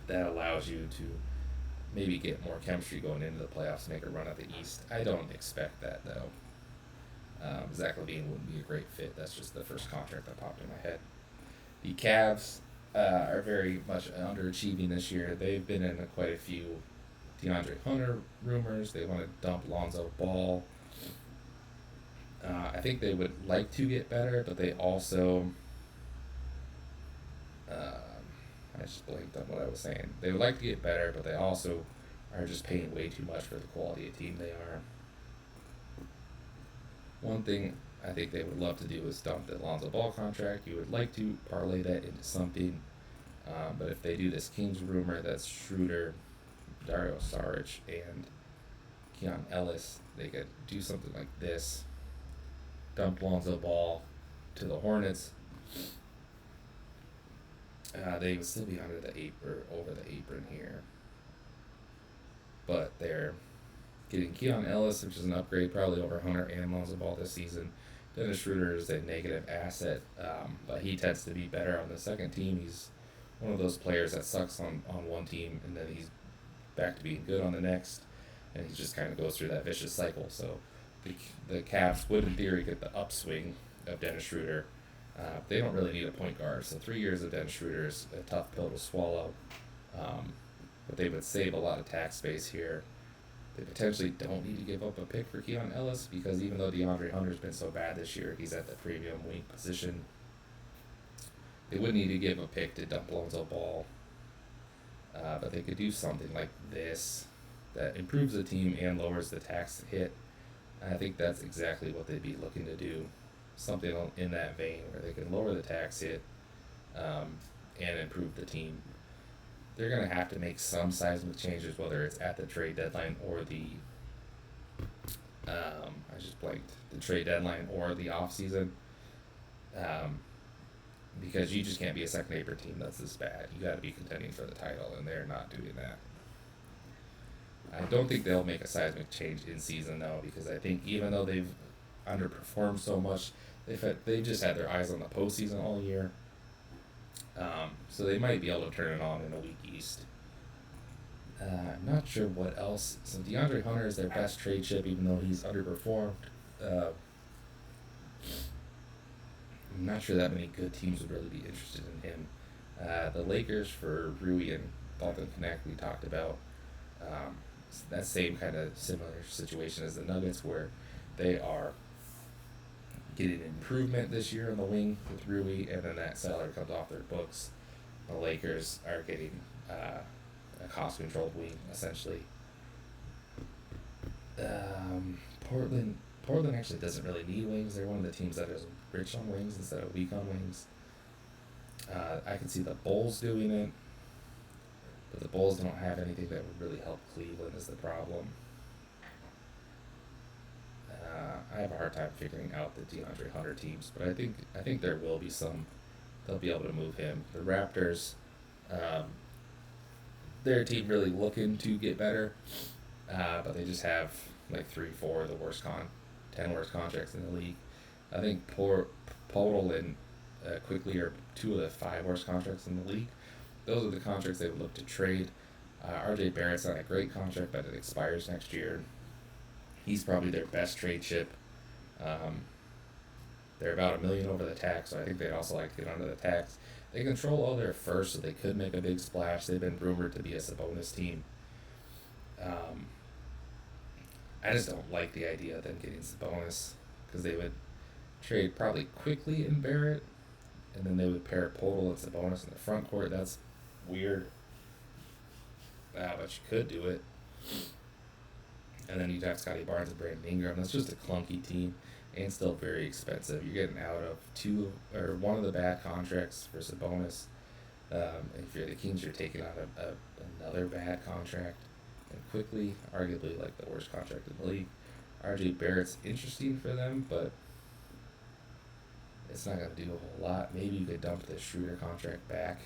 That allows you to maybe get more chemistry going into the playoffs, make a run at the East. I don't expect that, though. Zach LaVine wouldn't be a great fit. That's just the first contract that popped in my head. The Cavs are very much underachieving this year. They've been in quite a few DeAndre Hunter rumors. They want to dump Lonzo Ball. I think they would like to get better, but they also... I just blanked on what I was saying. They would like to get better, but they also are just paying way too much for the quality of team they are. One thing I think they would love to do is dump the Lonzo Ball contract. You would like to parlay that into something. But if they do this Kings rumor, that's Schroeder, Dario Saric, and Keon Ellis, they could do something like this. Dump Lonzo Ball to the Hornets. They would still be under the apron, over the apron here, but they're getting Keon Ellis, which is an upgrade, probably over 100 animals of ball this season. Dennis Schroeder is a negative asset, but he tends to be better on the second team. He's one of those players that sucks on one team and then he's back to being good on the next, and he just kind of goes through that vicious cycle. So the Cavs would, in theory, get the upswing of Dennis Schroeder. They don't really need a point guard, so 3 years of Dennis Schroeder is a tough pill to swallow. Um, but they would save a lot of tax space here. They potentially don't need to give up a pick for Keon Ellis because even though DeAndre Hunter's been so bad this year, he's at the premium wing position. They would need to give a pick to dump Lonzo Ball, but they could do something like this that improves the team and lowers the tax hit. I think that's exactly what they'd be looking to do. Something in that vein where they can lower the tax hit and improve the team. They're going to have to make some seismic changes, whether it's at the trade deadline or I just blanked, the trade deadline or the offseason. Because you just can't be a second apron team that's this bad. You got to be contending for the title, and they're not doing that. I don't think they'll make a seismic change in season though, because I think even though they've underperformed so much, they just had their eyes on the postseason all year. So they might be able to turn it on in a weak East. I'm not sure what else. So DeAndre Hunter is their best trade chip, even though he's underperformed. I'm not sure that many good teams would really be interested in him. The Lakers for Rui and Dalton Knecht we talked about. That same kind of similar situation as the Nuggets, where they are getting improvement this year on the wing with Rui, and then that salary comes off their books. The Lakers are getting a cost-controlled wing, essentially. Portland actually doesn't really need wings. They're one of the teams that is rich on wings instead of weak on wings. I can see the Bulls doing it, but the Bulls don't have anything that would really help Cleveland is the problem. I have a hard time figuring out the DeAndre Hunter teams, but I think there will be some. They'll be able to move him. The Raptors, their team really looking to get better, but they just have like 3, 4 of the 10 worst contracts in the league. I think Portal and Quickly are 2 of the 5 worst contracts in the league. Those are the contracts they would look to trade. RJ Barrett's on a great contract, but it expires next year. He's probably their best trade chip. They're about $1 million over the tax, so I think they'd also like to get under the tax. They control all their first, so they could make a big splash. They've been rumored to be a Sabonis team. I just don't like the idea of them getting Sabonis, because they would trade probably Quickly in Barrett, and then they would pair Podol and Sabonis in the front court. That's weird. But you could do it. And then you'd have Scotty Barnes and Brandon Ingram. That's just a clunky team and still very expensive. You're getting out of one of the bad contracts for Sabonis. If you're the Kings, you're taking out another bad contract. And Quickly, arguably like the worst contract in the league. RJ Barrett's interesting for them, but it's not going to do a whole lot. Maybe you could dump the Schroeder contract back.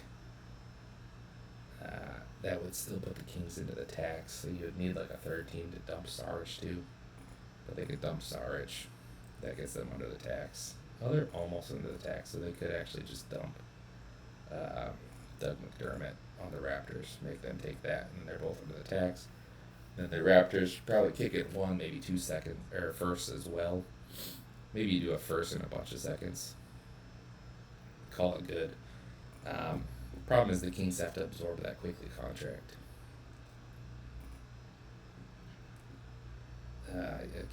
That would still put the Kings into the tax, so you would need like a third team to dump Saric too. But they could dump Saric. That gets them under the tax. Oh, they're almost under the tax, so they could actually just dump Doug McDermott on the Raptors, make them take that, and they're both under the tax. Then the Raptors probably kick it 1, maybe 2 seconds, or first as well. Maybe you do a first in a bunch of seconds. Call it good. Problem is the Kings have to absorb that Quickly contract.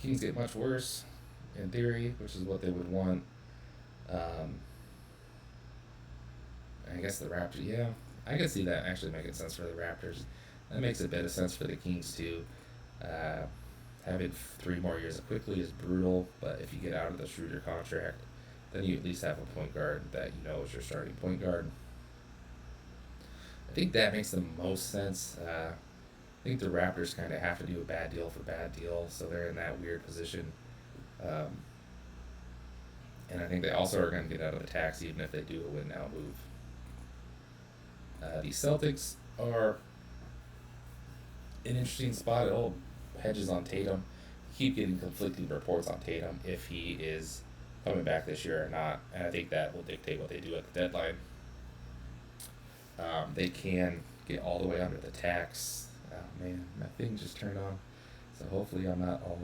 Kings get much worse, in theory, which is what they would want. I guess the Raptors, yeah. I can see that actually making sense for the Raptors. That makes a bit of sense for the Kings, too. Having 3 more years of Quickly is brutal, but if you get out of the Schroeder contract, then you at least have a point guard that you know is your starting point guard. I think that makes the most sense. I think the Raptors kind of have to do a bad deal for bad deal, so they're in that weird position. And I think they also are going to get out of the tax even if they do a win-now move. The Celtics are an interesting spot. It all hedges on Tatum. Keep getting conflicting reports on Tatum if he is coming back this year or not, and I think that will dictate what they do at the deadline. They can get all the way under the tax. Oh man, my thing just turned on, so hopefully I'm not all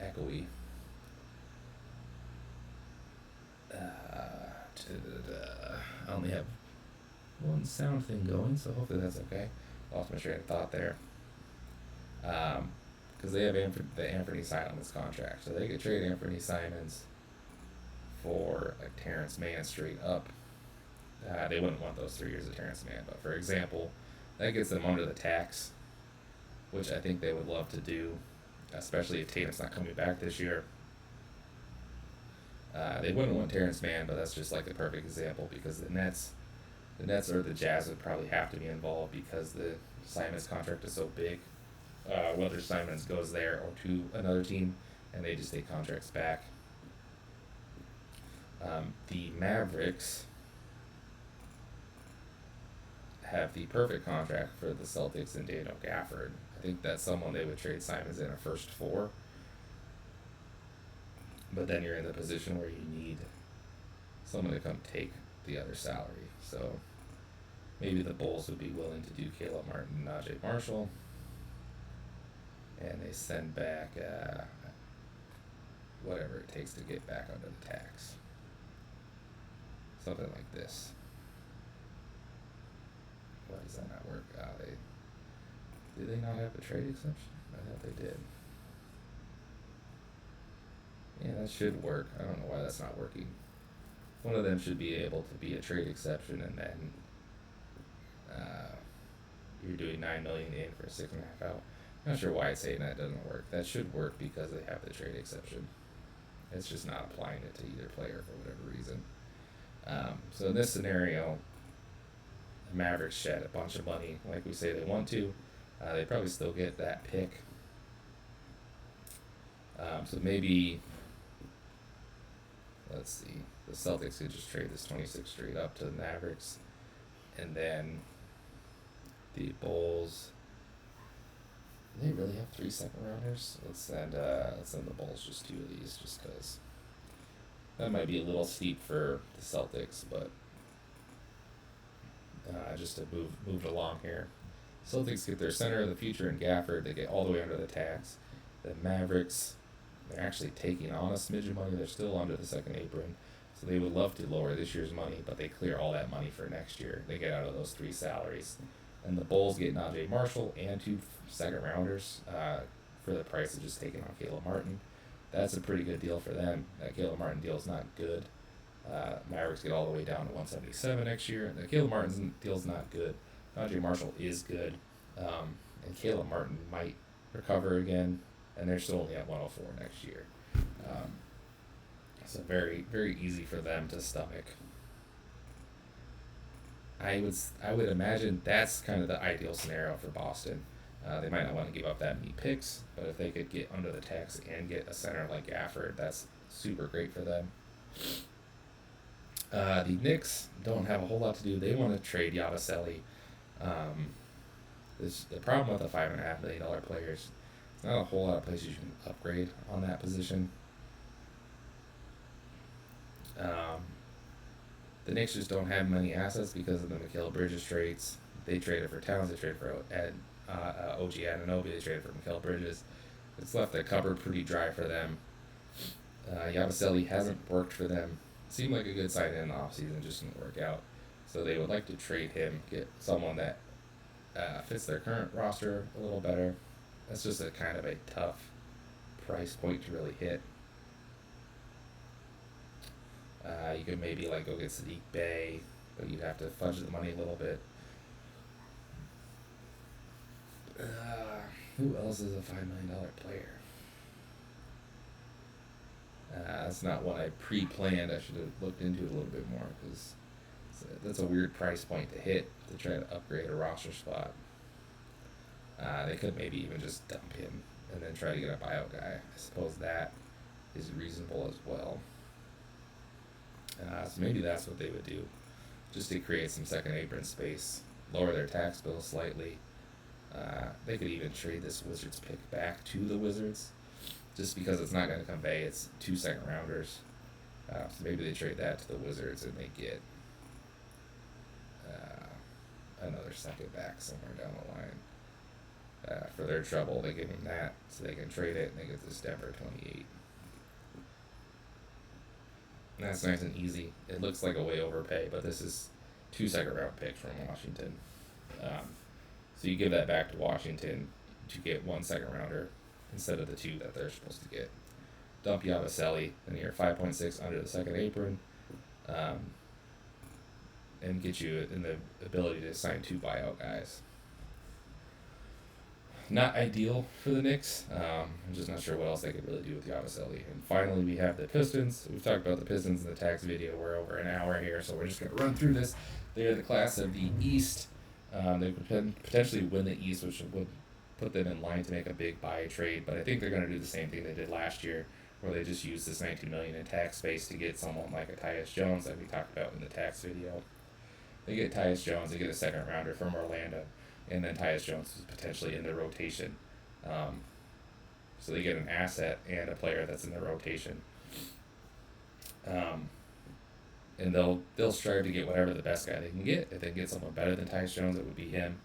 echoey. I only have one sound thing going, so hopefully that's okay. Lost my train of thought there. Because they have the Anthony Simons contract, so they could trade Anthony Simons for like Terrence Mann straight up. They wouldn't want those 3 years of Terrence Mann, but for example, that gets them under the tax, which I think they would love to do, especially if Tatum's not coming back this year. They wouldn't want Terrence Mann, but that's just like the perfect example because the Nets or the Jazz would probably have to be involved because the Simons contract is so big. Whether Simons goes there or to another team, and they just take contracts back. The Mavericks have the perfect contract for the Celtics and Daniel Gafford. I think that's someone they would trade Simons in a first for. But then you're in the position where you need someone to come take the other salary. So maybe the Bulls would be willing to do Caleb Martin and Najee Marshall. And they send back whatever it takes to get back under the tax. Something like this. Why does that not work? Did they not have the trade exception? I thought they did. Yeah, that should work. I don't know why that's not working. One of them should be able to be a trade exception, and then you're doing $9 million in for 6.5 out. Not sure why it's saying that doesn't work. That should work because they have the trade exception. It's just not applying it to either player for whatever reason. So in this scenario, the Mavericks shed a bunch of money, like we say they want to. They probably still get that pick. So maybe, let's see, the Celtics could just trade this 26 straight up to the Mavericks, and then the Bulls. Do they really have 3 second rounders? Let's send the Bulls just 2 of these, just because that might be a little steep for the Celtics, but just to move it along here. Celtics get their center of the future in Gafford. They get all the way under the tax. The Mavericks, they're actually taking on a smidge of money. They're still under the second apron, so they would love to lower this year's money, but they clear all that money for next year. They get out of those 3 salaries. And the Bulls get Najee Marshall and 2 second rounders for the price of just taking on Caleb Martin. That's a pretty good deal for them. That Caleb Martin deal is not good. Mavericks get all the way down to 177 next year. The Caleb Martin deal is not good. Najee Marshall is good. And Caleb Martin might recover again, and they're still only at 104 next year. So very, very easy for them to stomach. I would imagine that's kind of the ideal scenario for Boston. They might not want to give up that many picks, but if they could get under the tax and get a center like Gafford, that's super great for them. The Knicks don't have a whole lot to do. They want to trade Yabusele. The problem with the $5.5 million players, there's not a whole lot of places you can upgrade on that position. The Knicks just don't have many assets because of the Mikal Bridges trades. They traded for Towns, they traded for OG Anunoby, they traded for Mikal Bridges. It's left the cupboard pretty dry for them. Yabusele hasn't worked for them. Seemed like a good sign in the offseason, just didn't work out. So they would like to trade him, get someone that fits their current roster a little better. That's just a kind of a tough price point to really hit. You could maybe go get Sadiq Bey, but you'd have to fudge the money a little bit. Who else is a $5 million player? That's not one I pre-planned. I should have looked into it a little bit more because that's a weird price point to hit to try to upgrade a roster spot. They could maybe even just dump him and then try to get a buyout guy. I suppose that is reasonable as well. So maybe that's what they would do, just to create some second apron space. lower their tax bill slightly. They could even trade this Wizards pick back to the Wizards, just because it's not going to convey its 2 second rounders. So maybe they trade that to the Wizards and they get another second back somewhere down the line. For their trouble, they give them that so they can trade it and they get this Denver 28. And that's nice and easy. It looks like a way overpay, but this is 2 second round picks from Washington. So you give that back to Washington to get 1 second rounder instead of the 2 that they're supposed to get. Dump Yabusele, and you're 5.6 under the second apron, and get you in the ability to sign 2 buyout guys. Not ideal for the Knicks. I'm just not sure what else they could really do with Yabusele. And finally, we have the Pistons. We've talked about the Pistons in the tax video. We're over an hour here, so we're just going to run through this. They're the class of the East. They could potentially win the East, which would put them in line to make a big buy trade. But I think they're going to do the same thing they did last year, where they just use this $19 million in tax space to get someone like a Tyus Jones that we talked about in the tax video. They get Tyus Jones, they get a second rounder from Orlando, and then Tyus Jones is potentially in the rotation. So they get an asset and a player that's in the rotation. And they'll strive to get whatever the best guy they can get. If they can get someone better than Tyus Jones, it would be him.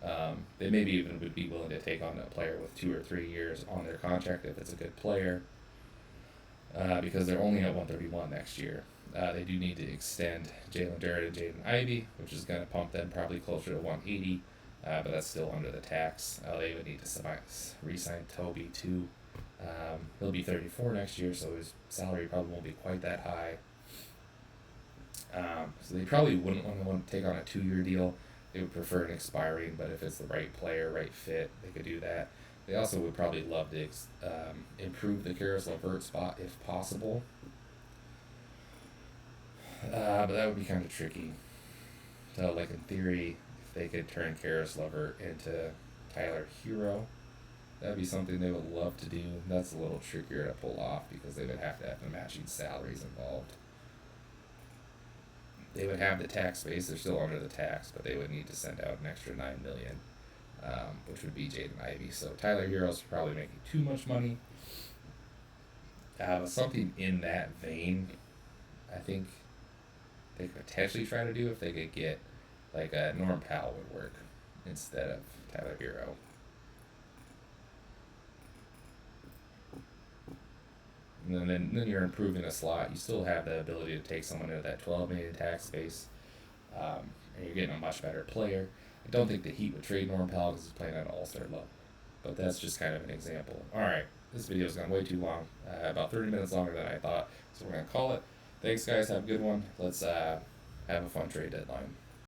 They maybe even would be willing to take on a player with 2 or 3 years on their contract if it's a good player, because they're only at 131 next year. They do need to extend Jalen Durrett and Jaden Ivey, which is going to pump them probably closer to 180, but that's still under the tax. They would need to re-sign Toby too. He'll be 34 next year, so his salary probably won't be quite that high. So they probably wouldn't want to take on a 2-year deal. They would prefer an expiring, but if it's the right player, right fit, they could do that. They also would probably love to improve the Caris LeVert spot if possible. But that would be kind of tricky. So, like, in theory, if they could turn Caris LeVert into Tyler Hero, that would be something they would love to do. That's a little trickier to pull off because they would have to have the matching salaries involved. They would have the tax space. They're still under the tax, but they would need to send out an extra $9 million, which would be Jaden Ivey. So Tyler Hero's probably making too much money. Something in that vein, I think they could potentially try to do if they could get, like, Norm Powell would work instead of Tyler Hero. And then you're improving the slot. You still have the ability to take someone into that $12 million tax space, and you're getting a much better player. I don't think the Heat would trade Norm Powell because he's playing at an all-star level, but that's just kind of an example. All right, this video's gone way too long, about 30 minutes longer than I thought, so we're going to call it. Thanks, guys. Have a good one. Let's have a fun trade deadline.